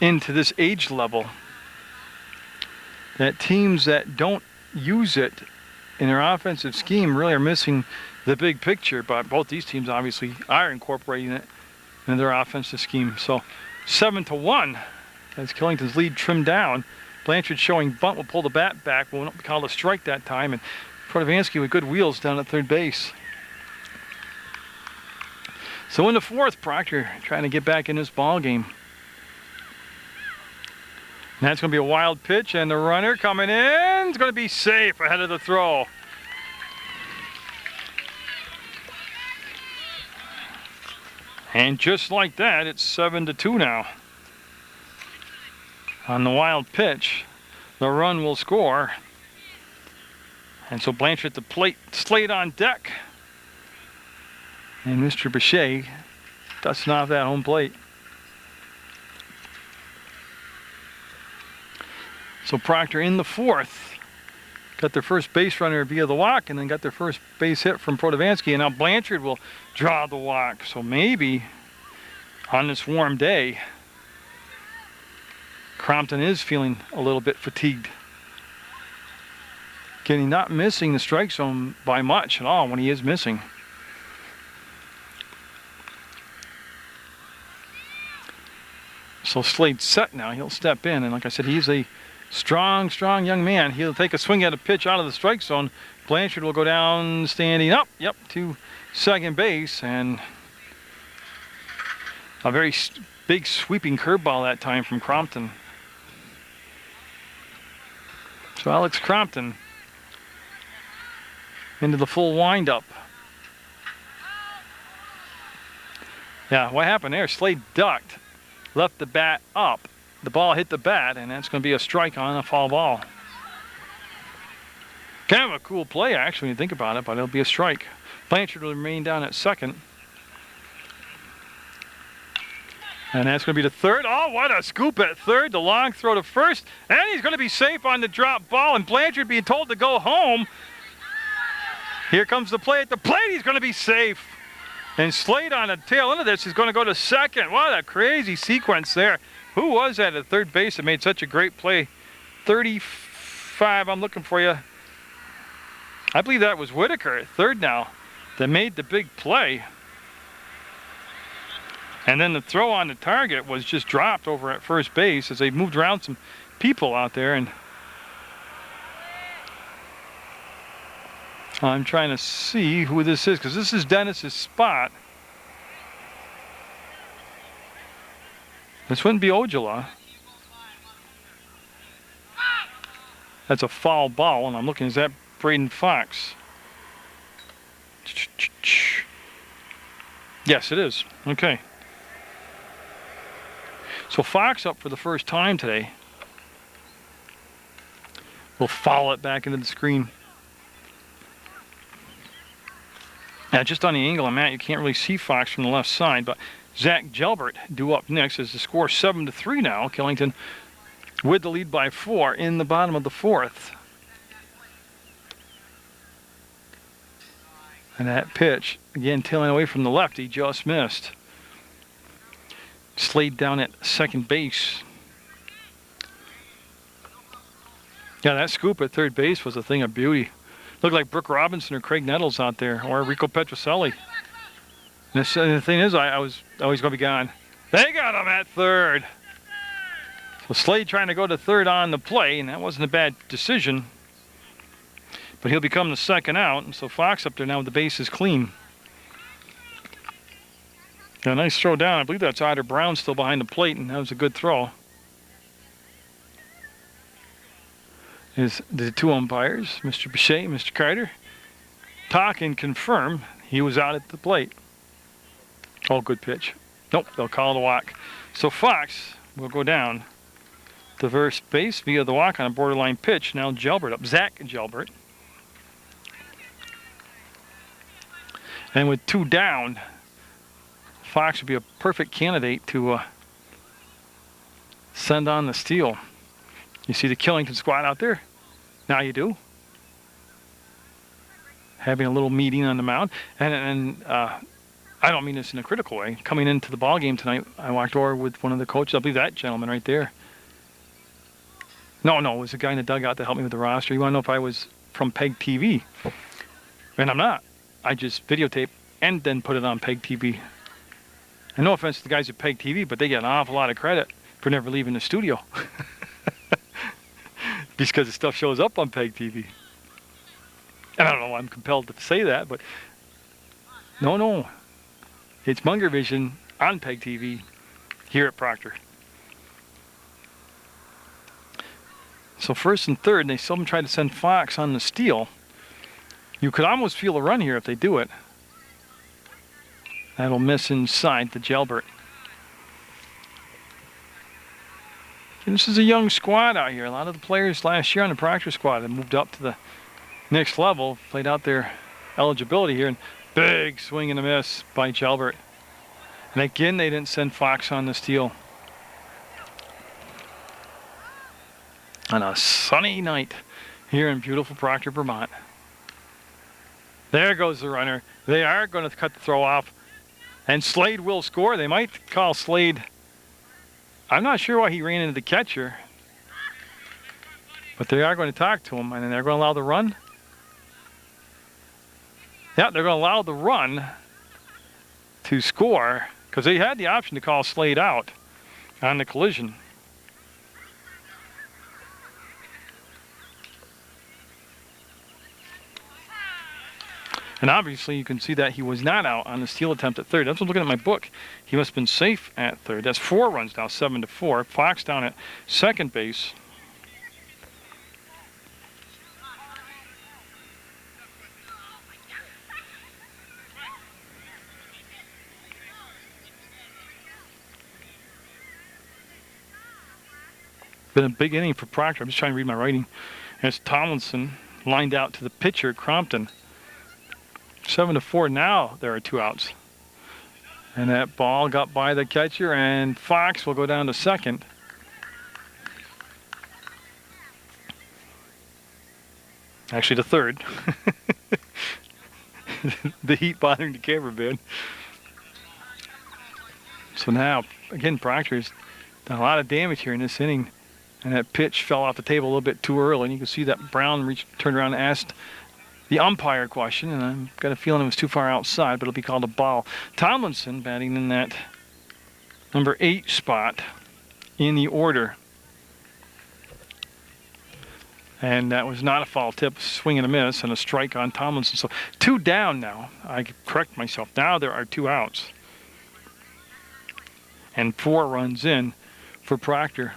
into this age level that teams that don't use it in their offensive scheme really are missing the big picture. But both these teams obviously are incorporating it in their offensive scheme. So 7-1 as Killington's lead trimmed down. Blanchard showing bunt will pull the bat back. Won't be called a strike that time. And Protobansky with good wheels down at third base. So in the fourth, Proctor trying to get back in this ball game. And that's going to be a wild pitch, and the runner coming in is going to be safe ahead of the throw. And just like that, it's 7-2 now. On the wild pitch, the run will score. And so Blanchard at the plate, Slade on deck. And Mr. Boucher dusting off that home plate. So Proctor in the fourth got their first base runner via the walk, and then got their first base hit from Protobansky, and now Blanchard will draw the walk. So maybe on this warm day, Crompton is feeling a little bit fatigued. Again, not missing the strike zone by much at all when he is missing. So Slade's set now. He'll step in, and like I said, he's a strong young man. He'll take a swing at a pitch out of the strike zone. Blanchard will go down, standing up, to second base, and a very big sweeping curveball that time from Crompton. So Alex Crompton into the full windup. Yeah, what happened there? Slade ducked, left the bat up. The ball hit the bat, and that's going to be a strike on a foul ball. Kind of a cool play, actually, when you think about it, but it'll be a strike. Blanchard will remain down at second. And that's going to be the third. Oh, what a scoop at third. The long throw to first. And he's going to be safe on the drop ball, and Blanchard being told to go home. Here comes the play at the plate. He's going to be safe. And Slade on the tail end of this is going to go to second. What a crazy sequence there. Who was that at third base that made such a great play? 35, I'm looking for you. I believe that was Whitaker at third now that made the big play. And then the throw on the target was just dropped over at first base as they moved around some people out there. And I'm trying to see who this is, because this is Dennis's spot. This wouldn't be Ojala. That's a foul ball, and I'm looking, is that Braden Fox? Yes, it is. Okay. So Fox up for the first time today. We'll foul it back into the screen. Now, just on the angle I'm at, you can't really see Fox from the left side, but Zach Gelbert due up next as the score 7-3 now. Killington with the lead by 4 in the bottom of the 4th. And that pitch, again, tailing away from the left, he just missed. Slade down at second base. Yeah, that scoop at third base was a thing of beauty. Looked like Brooke Robinson or Craig Nettles out there, or Rico Petrocelli. And the thing is, I was always going to be gone. They got him at third. So Slade trying to go to third on the play, and that wasn't a bad decision. But he'll become the second out, and so Fox up there now with the bases clean. Got a nice throw down. I believe that's Otter Brown still behind the plate, and that was a good throw. Is the two umpires, Mr. Bichet and Mr. Carter, talk and confirm he was out at the plate. Oh, good pitch. Nope, they'll call the walk. So Fox will go down to first base via the walk on a borderline pitch. Now Gelbert up, Zach Gelbert. And with 2 down, Fox would be a perfect candidate to send on the steal. You see the Killington squad out there? Now you do. Having a little meeting on the mound. And I don't mean this in a critical way. Coming into the ball game tonight, I walked over with one of the coaches. I believe that gentleman right there. No, it was a guy in the dugout that helped me with the roster. You want to know if I was from PEGTV? And I'm not. I just videotape and then put it on PEGTV. And no offense to the guys at PEGTV, but they get an awful lot of credit for never leaving the studio. Because the stuff shows up on PEGTV. And I don't know why I'm compelled to say that, but no. It's Munger Vision on PEGTV here at Proctor. So first and third, and they seldom try to send Fox on the steal. You could almost feel a run here if they do it. That'll miss inside the Gelbert. And this is a young squad out here. A lot of the players last year on the Proctor squad have moved up to the next level, played out their eligibility here, and big swing and a miss by Gelbert. And again, they didn't send Fox on the steal. On a sunny night here in beautiful Proctor, Vermont. There goes the runner. They are going to cut the throw off. And Slade will score. They might call Slade. I'm not sure why he ran into the catcher. But they are going to talk to him, and then they're going to allow the run. Yeah, they're going to allow the run to score because they had the option to call Slade out on the collision. And obviously you can see that he was not out on the steal attempt at third. That's what I'm looking at my book. He must have been safe at third. That's 4 runs now, 7-4. Fox down at second base. Been a big inning for Proctor. I'm just trying to read my writing. There's Tomlinson lined out to the pitcher, Crompton. 7-4 now. There are 2 outs. And that ball got by the catcher, and Fox will go down to second. Actually, to third. The heat bothering the camera bit. So now, again, Proctor's done a lot of damage here in this inning. And that pitch fell off the table a little bit too early. And you can see that Brown turned around and asked the umpire a question. And I've got a feeling it was too far outside, but it'll be called a ball. Tomlinson batting in that number 8 spot in the order. And that was not a foul tip, swing and a miss, and a strike on Tomlinson. So 2 down now. I correct myself. Now there are 2 outs. and 4 runs in for Proctor.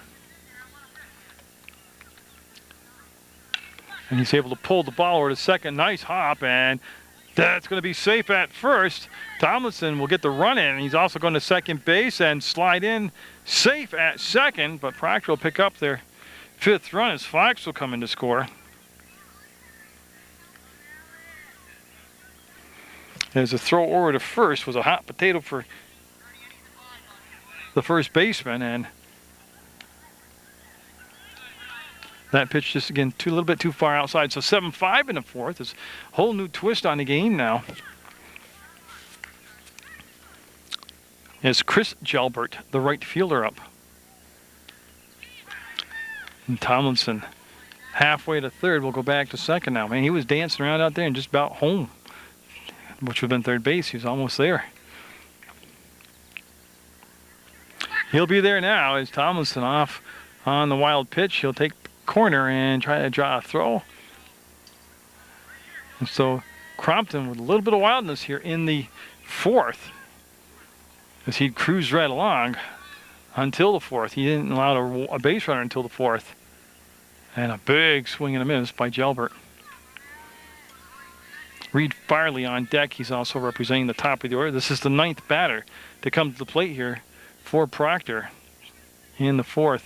And he's able to pull the ball over to second. Nice hop, and that's going to be safe at first. Tomlinson will get the run in. He's also going to second base and slide in safe at second, but Proctor will pick up their 5th run as Fox will come in to score. As a throw over to first was a hot potato for the first baseman, and that pitch just again a little bit too far outside. So 7-5 in the 4th. It's a whole new twist on the game now. As Chris Gelbert, the right fielder, up. And Tomlinson, halfway to third, will go back to second now. Man, he was dancing around out there and just about home, which would have been third base. He was almost there. He'll be there now as Tomlinson off on the wild pitch. He'll take corner and try to draw a throw. And so Crompton with a little bit of wildness here in the 4th as he'd cruise right along until the 4th. He didn't allow a base runner until the 4th. And a big swing and a miss by Gelbert. Reed Farley on deck. He's also representing the top of the order. This is the 9th batter to come to the plate here for Proctor in the 4th.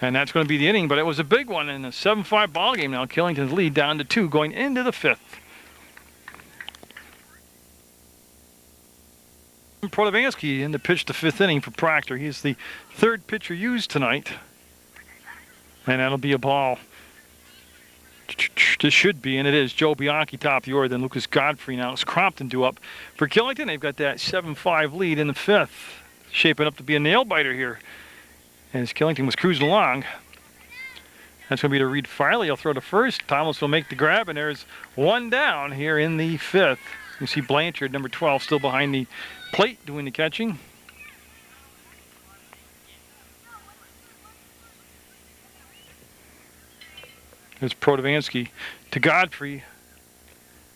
And that's going to be the inning, but it was a big one in a 7-5 ball game now. Killington's lead down to 2 going into the 5th. Protovansky in to pitch the 5th inning for Proctor. He's the 3rd pitcher used tonight. And that'll be a ball. This should be, and it is, Joe Bianchi top of the order, then Lucas Godfrey now. It's Crompton due up for Killington. They've got that 7-5 lead in the 5th. Shaping up to be a nail-biter here as Killington was cruising along. That's going to be to Reed Farley. He'll throw to first. Thomas will make the grab, and there's 1 down here in the 5th. You see Blanchard, number 12, still behind the plate doing the catching. There's Protovansky to Godfrey.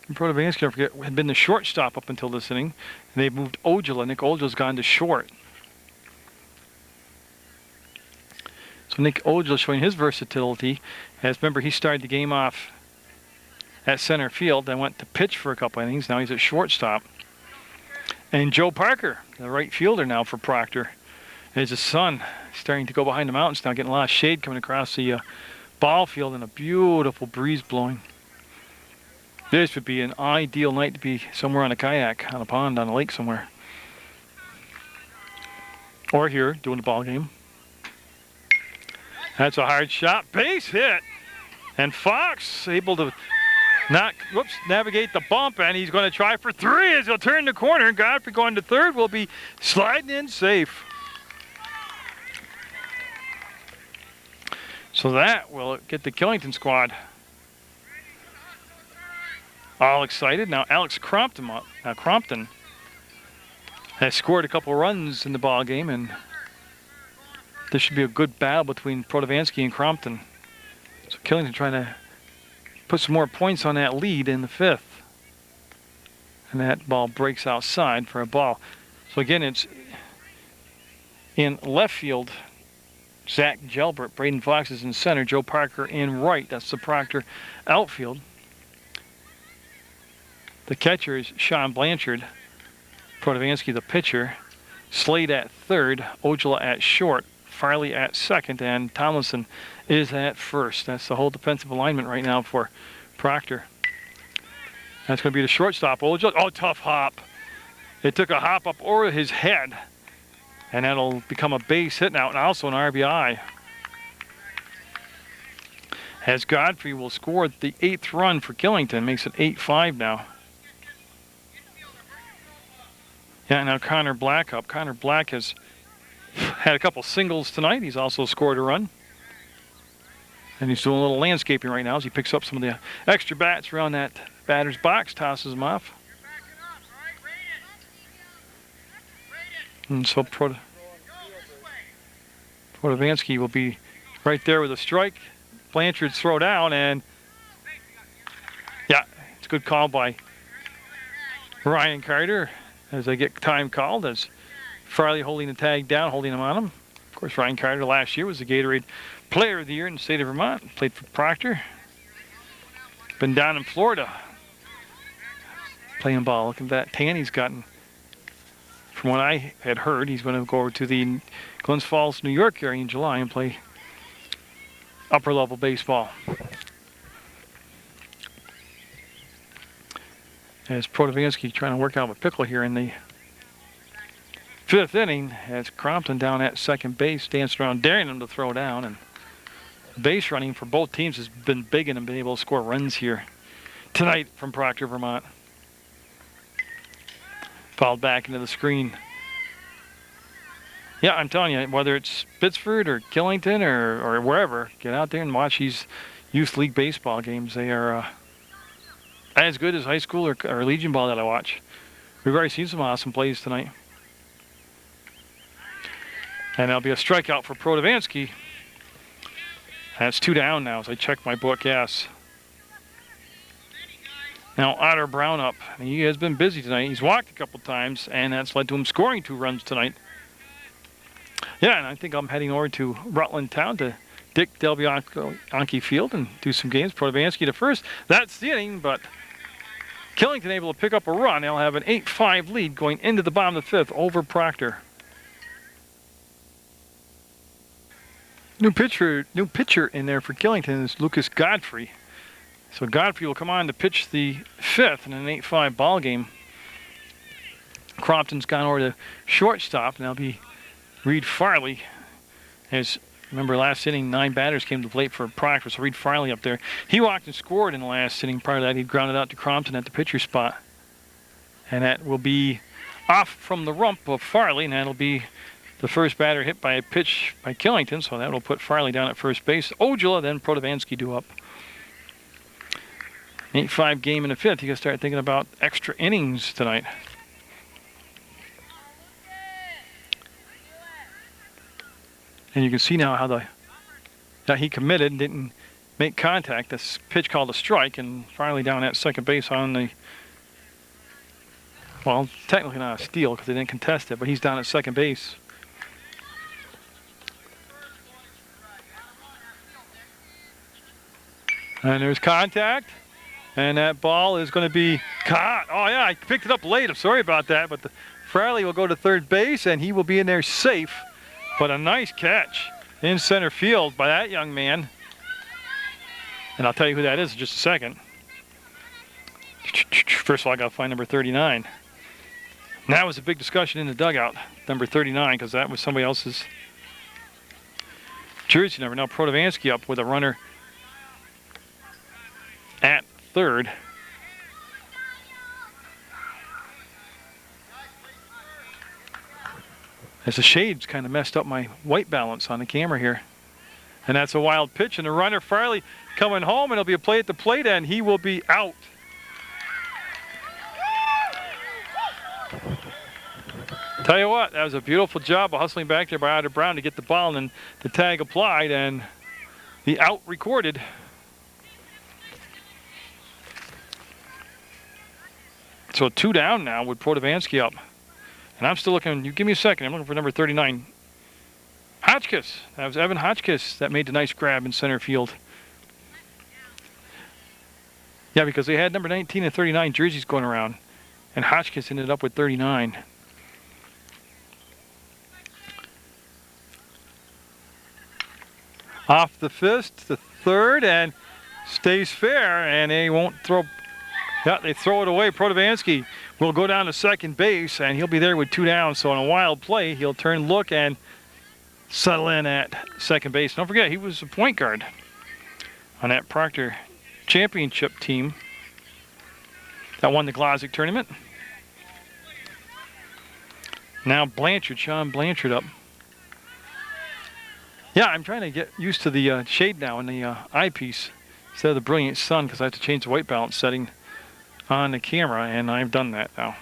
And Protovansky, don't forget, had been the shortstop up until this inning. And they've moved Ojala. Nick Ojala's gone to short. So Nick Ojala showing his versatility. As remember, he started the game off at center field, then went to pitch for a couple innings. Now he's at shortstop. And Joe Parker, the right fielder now for Proctor. There's his son starting to go behind the mountains now, getting a lot of shade coming across the ball field and a beautiful breeze blowing. This would be an ideal night to be somewhere on a kayak, on a pond, on a lake somewhere. Or here, doing the ball game. That's a hard shot. Base hit. And Fox able to navigate the bump, and he's going to try for 3 as he'll turn the corner. Godfrey going to third will be sliding in safe. So that will get the Killington squad all excited. Now Alex Crompton has scored a couple runs in the ball game, and this should be a good battle between Protovansky and Crompton. So Killington trying to put some more points on that lead in the 5th. And that ball breaks outside for a ball. So again, it's in left field, Zach Gelbert. Braden Fox is in center. Joe Parker in right. That's the Proctor outfield. The catcher is Sean Blanchard. Protovansky, the pitcher. Slade at third. Ojala at short. Farley at second. And Tomlinson is at first. That's the whole defensive alignment right now for Proctor. That's going to be the shortstop. Ojala. Oh, tough hop. It took a hop up over his head. And that'll become a base hit now, and also an RBI. As Godfrey will score the 8th run for Killington, makes it 8-5 now. Yeah, now Connor Black up. Connor Black has had a couple singles tonight. He's also scored a run. And he's doing a little landscaping right now as he picks up some of the extra bats around that batter's box, tosses them off. And so Protovansky will be right there with a strike. Blanchard's throw down, and yeah, it's a good call by Ryan Carter as they get time called as Farley holding the tag down, holding him on him. Of course, Ryan Carter last year was the Gatorade Player of the Year in the state of Vermont. Played for Proctor. Been down in Florida playing ball. Look at that tan he's gotten. From what I had heard, he's going to go over to the Glens Falls, New York area in July and play upper level baseball. As Protovansky trying to work out with Pickle here in the 5th inning, as Crompton down at second base, dancing around, daring him to throw down. And base running for both teams has been big and been able to score runs here tonight from Proctor, Vermont. Fouled back into the screen. Yeah, I'm telling you, whether it's Pittsford or Killington or wherever, get out there and watch these youth league baseball games. They are as good as high school or Legion ball that I watch. We've already seen some awesome plays tonight. And there'll be a strikeout for Protovansky. That's 2 down now as I check my book, yes. Now Otter Brown up. He has been busy tonight. He's walked a couple times, and that's led to him scoring 2 runs tonight. Yeah, and I think I'm heading over to Rutland Town to Dick Delbianchi Field and do some games. Protovansky to first. That's the inning, but Killington able to pick up a run. They'll have an 8-5 lead going into the bottom of the 5th over Proctor. New pitcher in there for Killington is Lucas Godfrey. So Godfrey will come on to pitch the 5th in an 8-5 ball game. Crompton's gone over to shortstop, and that'll be Reed Farley. As remember last inning, 9 batters came to the plate for Proctor, so Reed Farley up there. He walked and scored in the last inning. Prior to that, he grounded out to Crompton at the pitcher spot. And that will be off from the rump of Farley, and that'll be the first batter hit by a pitch by Killington, so that will put Farley down at first base. Ojala, then Protovansky due up. 8-5 game in the 5th. You got to start thinking about extra innings tonight. And you can see now how that he committed and didn't make contact. This pitch called a strike, and Farley down at second base on the, well, technically not a steal because they didn't contest it, but he's down at second base. And there's contact. And that ball is going to be caught. Oh, yeah, I picked it up late. I'm sorry about that. But Farley will go to third base, and he will be in there safe. But a nice catch in center field by that young man. And I'll tell you who that is in just a second. First of all, I got to find number 39. And that was a big discussion in the dugout, number 39, because that was somebody else's jersey number. Now Protovansky up with a runner at third. As the shades kind of messed up my white balance on the camera here. And that's a wild pitch, and the runner Farley coming home, and it'll be a play at the plate, and he will be out. Tell you what, that was a beautiful job of hustling back there by Otter Brown to get the ball, and then the tag applied and the out recorded. So 2 down now with Protovansky up. And I'm still looking, you give me a second, I'm looking for number 39. Hotchkiss. That was Evan Hotchkiss that made the nice grab in center field. Yeah, because they had number 19 and 39 jerseys going around. And Hotchkiss ended up with 39. Off the fist, the third, and stays fair, and they won't throw. Yeah, they throw it away. Protovansky will go down to second base, and he'll be there with 2 down. So on a wild play, he'll turn, look, and settle in at second base. Don't forget, he was a point guard on that Proctor championship team that won the Glossic tournament. Now Blanchard, Sean Blanchard up. Yeah, I'm trying to get used to the shade now in the eyepiece instead of the brilliant sun, because I have to change the white balance setting on the camera, and I've done that now.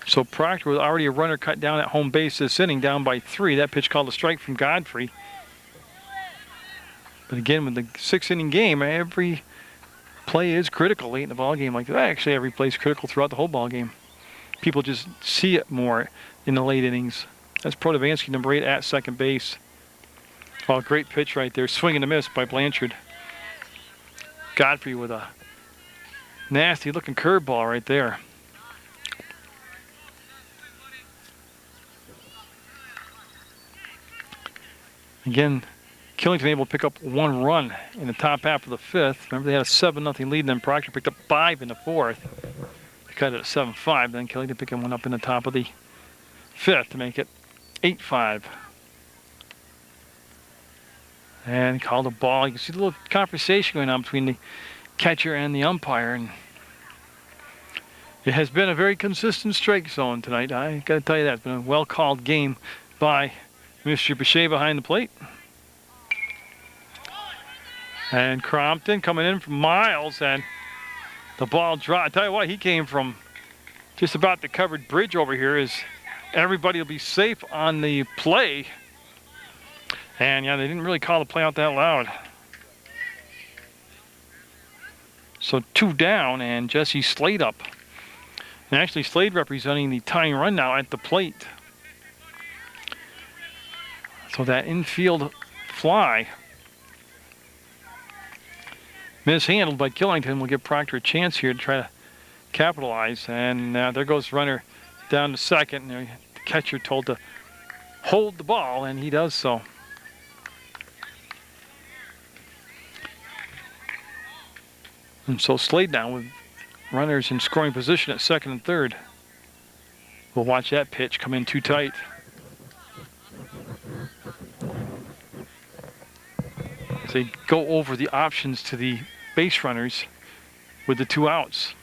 So Proctor was already a runner cut down at home base this inning, down by 3. That pitch called a strike from Godfrey. But again, with the 6-inning game, every play is critical late in the ball game. Like actually, every play is critical throughout the whole ball game. people just see it more in the late innings. That's Protovansky, number 8, at second base. Oh, great pitch right there. Swing and a miss by Blanchard. Godfrey with a nasty looking curveball right there. Again, Killington able to pick up 1 run in the top half of the 5th. Remember, they had a 7-0 lead, and then Proctor picked up 5 in the 4th. They cut it at 7-5. Then Killington picking 1 up in the top of the 5th to make it 8-5. And called a ball. You can see a little conversation going on between the catcher and the umpire. And it has been a very consistent strike zone tonight. I got to tell you that. It's been a well-called game by Mr. Bichet behind the plate. And Crompton coming in from Miles, and the ball dropped. I tell you what, he came from just about the covered bridge over here. As everybody will be safe on the play. And yeah, they didn't really call the play out that loud. So 2 down, and Jesse Slade up. And actually Slade representing the tying run now at the plate. So that infield fly mishandled by Killington will give Proctor a chance here to try to capitalize. And there goes runner down to second. And the catcher told to hold the ball, and he does so. And so Slade now with runners in scoring position at second and third. We'll watch that pitch come in too tight. As they go over the options to the base runners with the 2 outs.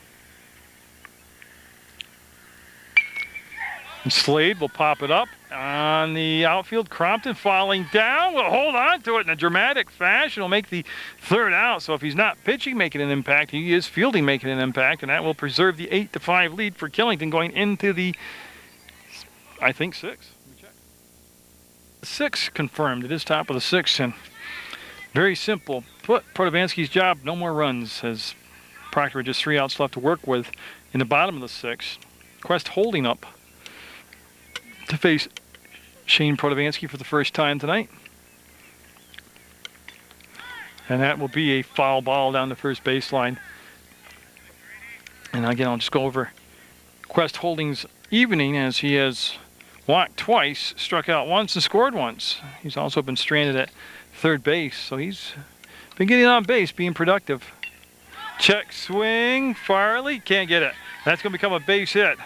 And Slade will pop it up on the outfield. Crompton falling down. Will hold on to it in a dramatic fashion. Will make the 3rd out. So if he's not pitching making an impact, he is fielding making an impact, and that will preserve the 8-5 lead for Killington going into the, I think, 6th. Let me check. 6 confirmed. It is top of the 6th, and very simple. Put Protovansky's job, no more runs, as Proctor had just 3 outs left to work with in the bottom of the 6th. Quest holding up to face Shane Protovansky for the first time tonight. And that will be a foul ball down the first baseline. And again, I'll just go over Quest Holdings' evening, as he has walked twice, struck out once, and scored once. He's also been stranded at third base, so he's been getting on base, being productive. Check swing, Farley, can't get it. That's going to become a base hit.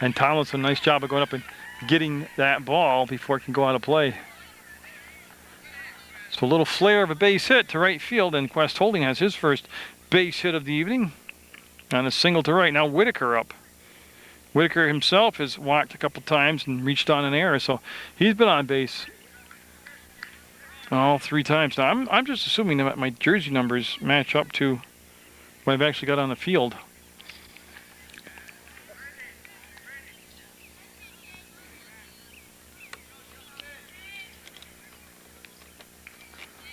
And Tomlinson, nice job of going up and getting that ball before it can go out of play. So a little flare of a base hit to right field, and Quest Holding has his first base hit of the evening on a single to right. Now Whitaker up. Whitaker himself has walked a couple times and reached on an error, so he's been on base all 3 times. Now I'm just assuming that my jersey numbers match up to what I've actually got on the field.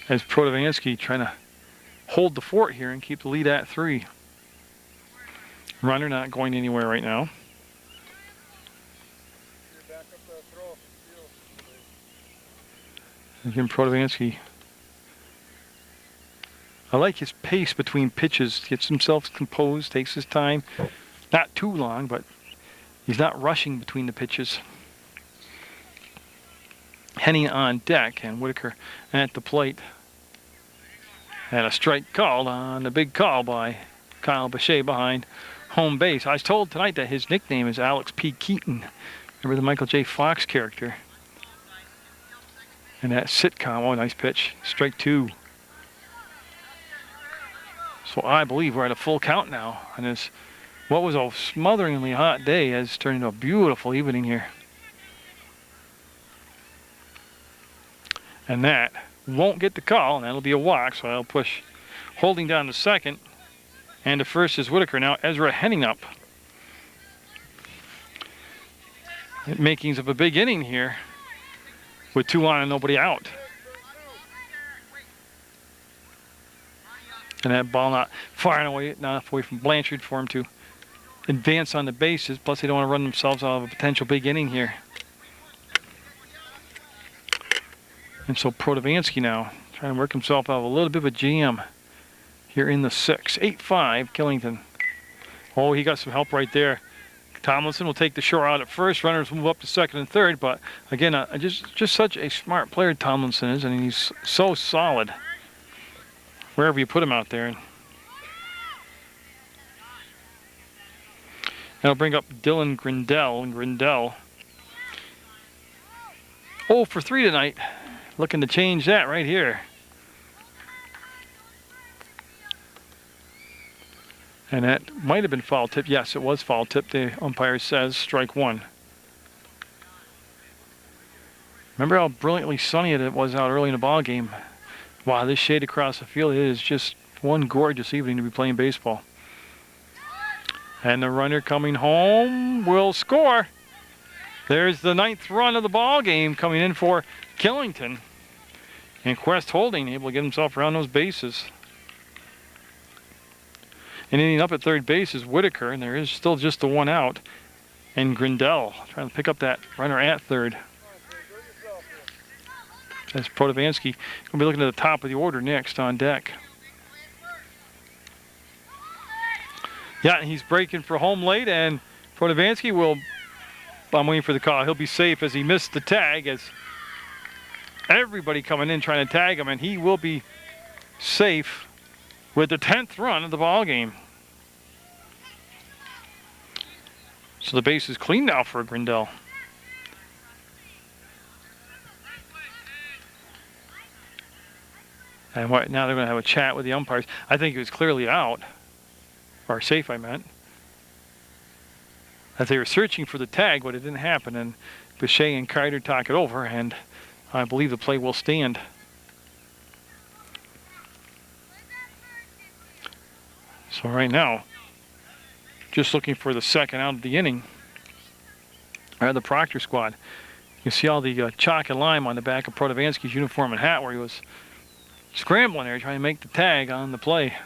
As Protovansky trying to hold the fort here and keep the lead at 3. Runner not going anywhere right now. Again, Protovansky. I like his pace between pitches. Gets himself composed, takes his time. Not too long, but he's not rushing between the pitches. Henning on deck, and Whitaker at the plate. And a strike called on the big call by Kyle Bichet behind home base. I was told tonight that his nickname is Alex P. Keaton. Remember the Michael J. Fox character? And that sitcom, oh, nice pitch. Strike 2. So I believe we're at a full count now. And this, what was a smotheringly hot day, has turned into a beautiful evening here. And that won't get the call, and that'll be a walk, so I'll push Holding down to second. And to first is Whitaker. Now Ezra Henning up. Makings of a big inning here with 2 on and nobody out. And that ball not far enough away from Blanchard for him to advance on the bases. Plus, they don't want to run themselves out of a potential big inning here. And so Protovansky now trying to work himself out of a little bit of a jam here in the 6th. 8-5, Killington. Oh, he got some help right there. Tomlinson will take the shore out at first. Runners move up to second and third. But again, just such a smart player Tomlinson is, and he's so solid wherever you put him out there. That'll bring up Dylan Grindell. And Grindell 0 for 3 tonight. Looking to change that right here. And that might have been foul tip. Yes, it was foul tip. The umpire says strike 1. Remember how brilliantly sunny it was out early in the ball game? Wow, this shade across the field, it is just one gorgeous evening to be playing baseball. And the runner coming home will score. There's the 9th run of the ball game coming in for Killington. And Quest Holding able to get himself around those bases. And ending up at third base is Whitaker, and there is still just the one out. And Grindell trying to pick up that runner at third. That's Protovansky. Going to be looking at the top of the order next on deck. Yeah, he's breaking for home late, and Protovansky will, I'm waiting for the call, he'll be safe as he missed the tag, as everybody coming in trying to tag him, and he will be safe with the 10th run of the ball game. So the base is clean now for Grindell. And now they're going to have a chat with the umpires. I think he was clearly out. Or safe, I meant. That they were searching for the tag, but it didn't happen. And Boucher and Carter talk it over, and I believe the play will stand. So right now, just looking for the second out of the inning. The Proctor squad. You can see all the chalk and lime on the back of Protovansky's uniform and hat where he was scrambling there trying to make the tag on the play.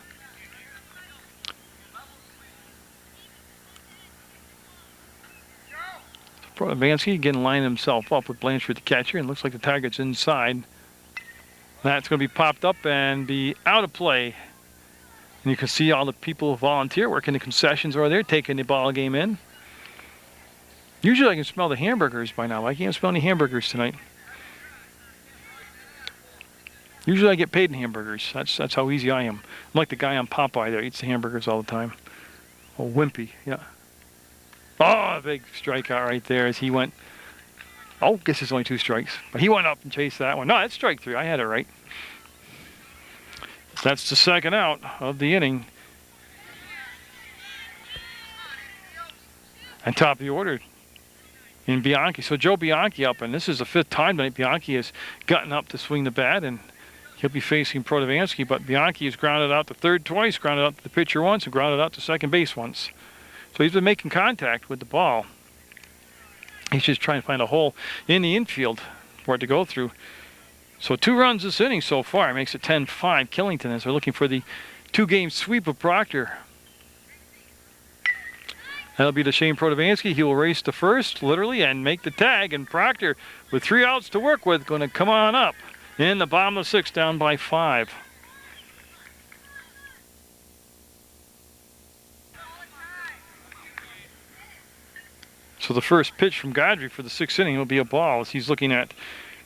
Protovansky again lining himself up with Blanchard the catcher, and looks like the target's inside. That's going to be popped up and be out of play. And you can see all the people who volunteer working the concessions over there taking the ball game in. Usually I can smell the hamburgers by now. I can't smell any hamburgers tonight. Usually I get paid in hamburgers. That's how easy I am. I'm like the guy on Popeye that eats the hamburgers all the time. Oh, Wimpy, yeah. Oh, a big strikeout right there as he went. Oh, guess it's only 2 strikes. But he went up and chased that one. No, that's strike 3. I had it right. That's the second out of the inning. And top of the order in Bianchi. So Joe Bianchi up, and this is the 5th time tonight Bianchi has gotten up to swing the bat, and he'll be facing Protovansky, but Bianchi has grounded out to third twice, grounded out to the pitcher once, and grounded out to second base once. So he's been making contact with the ball. He's just trying to find a hole in the infield for it to go through. So 2 runs this inning so far. Makes it 10-5 Killington as they're looking for the 2-game sweep of Proctor. That'll be to Shane Protovansky. He will race to first, literally, and make the tag. And Proctor, with 3 outs to work with, going to come on up in the bottom of the 6th, down by 5. So the first pitch from Godfrey for the 6th inning will be a ball as he's looking at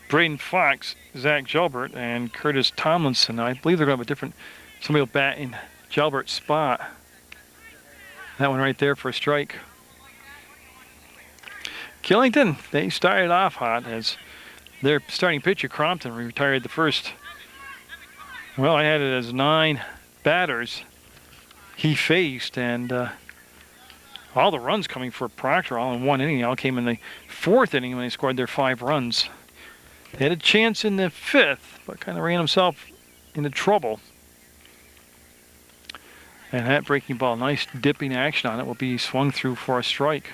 Braden Fox, Zach Gelbert, and Curtis Tomlinson. I believe they're going to have a different, somebody will bat in Gelbert's spot. That one right there for a strike. Killington, they started off hot as their starting pitcher, Crompton, retired the first. Well, I had it as 9 batters he faced, and all the runs coming for Proctor all in 1 inning. They all came in the 4th inning when they scored their 5 runs. They had a chance in the 5th, but kind of ran himself into trouble. And that breaking ball, nice dipping action on it, will be swung through for a strike.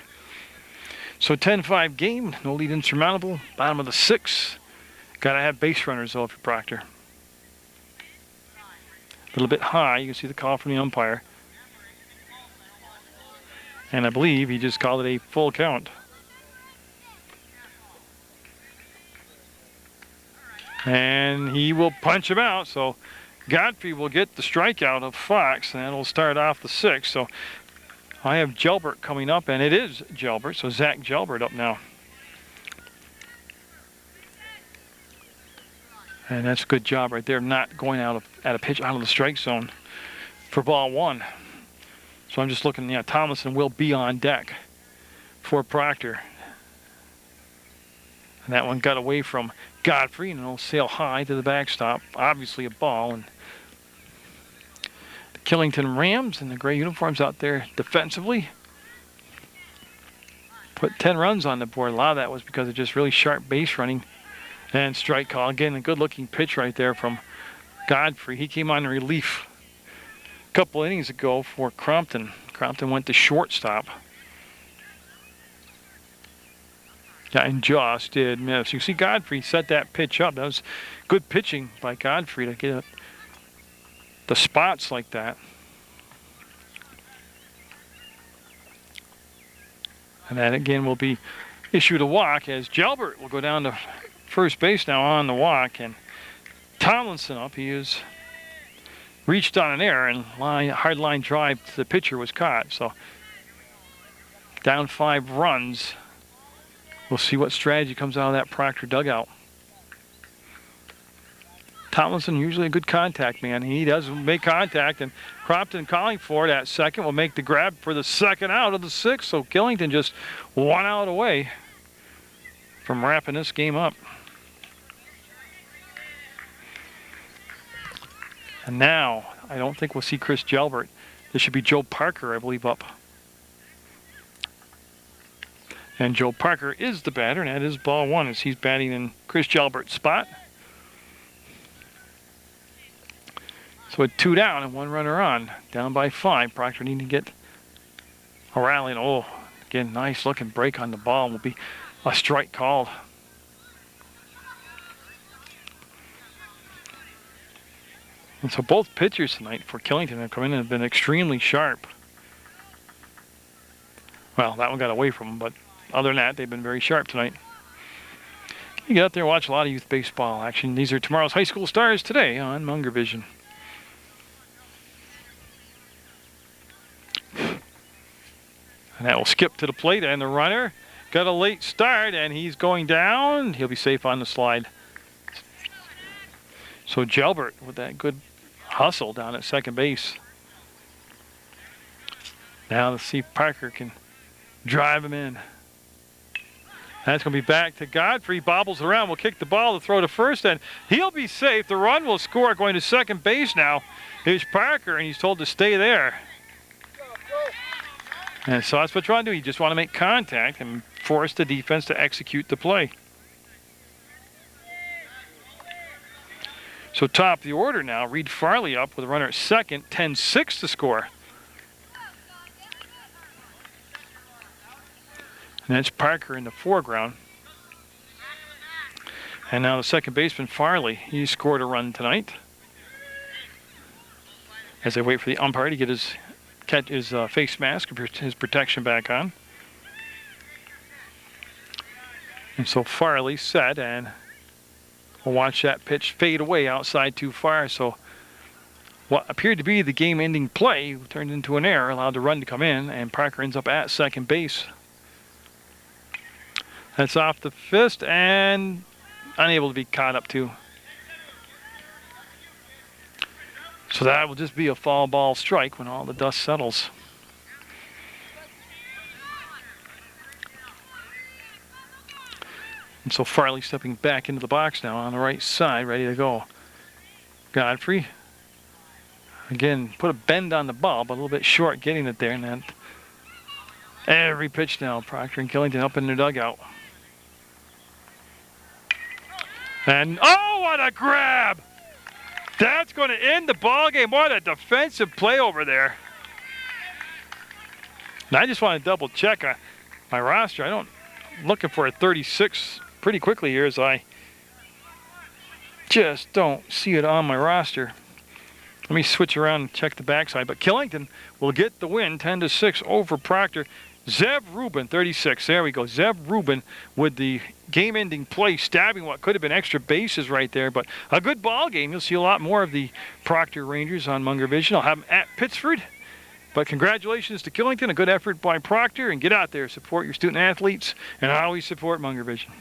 So 10-5 game, no lead insurmountable, bottom of the 6th. Got to have base runners though for Proctor. A little bit high, you can see the call from the umpire. And I believe he just called it a full count. And he will punch him out, so Godfrey will get the strikeout of Fox, and that'll start off the 6th. So I have Gelbert coming up, and it is Gelbert, so Zach Gelbert up now. And that's a good job right there, not going out at a pitch out of the strike zone for ball 1. So I'm just looking, yeah, Tomlinson will be on deck for Proctor. And that one got away from Godfrey, and it'll sail high to the backstop. Obviously a ball. And the Killington Rams in the gray uniforms out there defensively put 10 runs on the board. A lot of that was because of just really sharp base running and strike call. Again, a good-looking pitch right there from Godfrey. He came on relief a couple innings ago for Crompton. Crompton went to shortstop. Yeah, and Joss did miss. You see Godfrey set that pitch up. That was good pitching by Godfrey to get the spots like that. And that again will be issued a walk as Gelbert will go down to first base now on the walk, and Tomlinson up. He is reached on an error, and hard line drive to the pitcher was caught. So down 5 runs. We'll see what strategy comes out of that Proctor dugout. Tomlinson usually a good contact man. He does make contact, and Crompton calling for it at second will make the grab for the second out of the 6th. So Killington just 1 out away from wrapping this game up. And now, I don't think we'll see Chris Gelbert. This should be Joe Parker, I believe, up. And Joe Parker is the batter, and that is ball 1 as he's batting in Chris Gelbert's spot. So with 2 down and 1 runner on, down by 5. Proctor needing to get a rally. And oh, again, nice looking break on the ball. Will be a strike called. And so both pitchers tonight for Killington have come in and have been extremely sharp. Well, that one got away from them, but other than that, they've been very sharp tonight. You get out there and watch a lot of youth baseball action. These are tomorrow's high school stars today on Munger Vision. And that will skip to the plate, and the runner got a late start, and he's going down. He'll be safe on the slide. So Gelbert with that good hustle down at second base. Now let's see if Parker can drive him in. That's going to be back to Godfrey. Bobbles around. Will kick the ball to throw to first, and he'll be safe. The run will score. Going to second base now is Parker, and he's told to stay there. And so that's what you want to do. You just want to make contact and force the defense to execute the play. So top of the order now, Reed Farley up with a runner at second, 10-6 to score. And that's Parker in the foreground. And now the second baseman, Farley, he scored a run tonight. As they wait for the umpire to get his face mask, his protection back on. And so Farley set, and we'll watch that pitch fade away outside too far. So what appeared to be the game-ending play turned into an error, allowed the run to come in, and Parker ends up at second base. That's off the fist and unable to be caught up to. So that will just be a foul ball strike when all the dust settles. And so Farley stepping back into the box now on the right side, ready to go. Godfrey, again, put a bend on the ball, but a little bit short getting it there. And then every pitch now, Proctor and Killington up in their dugout. And oh, what a grab! That's going to end the ball game. What a defensive play over there. And I just want to double check my roster. I'm looking for a 36 pretty quickly here, as I just don't see it on my roster. Let me switch around and check the backside. But Killington will get the win, 10-6 over Proctor. Zev Rubin, 36. There we go. Zev Rubin with the game-ending play, stabbing what could have been extra bases right there. But a good ball game. You'll see a lot more of the Proctor Rangers on Munger Vision. I'll have them at Pittsford. But congratulations to Killington. A good effort by Proctor. And get out there, support your student athletes, and always support Munger Vision.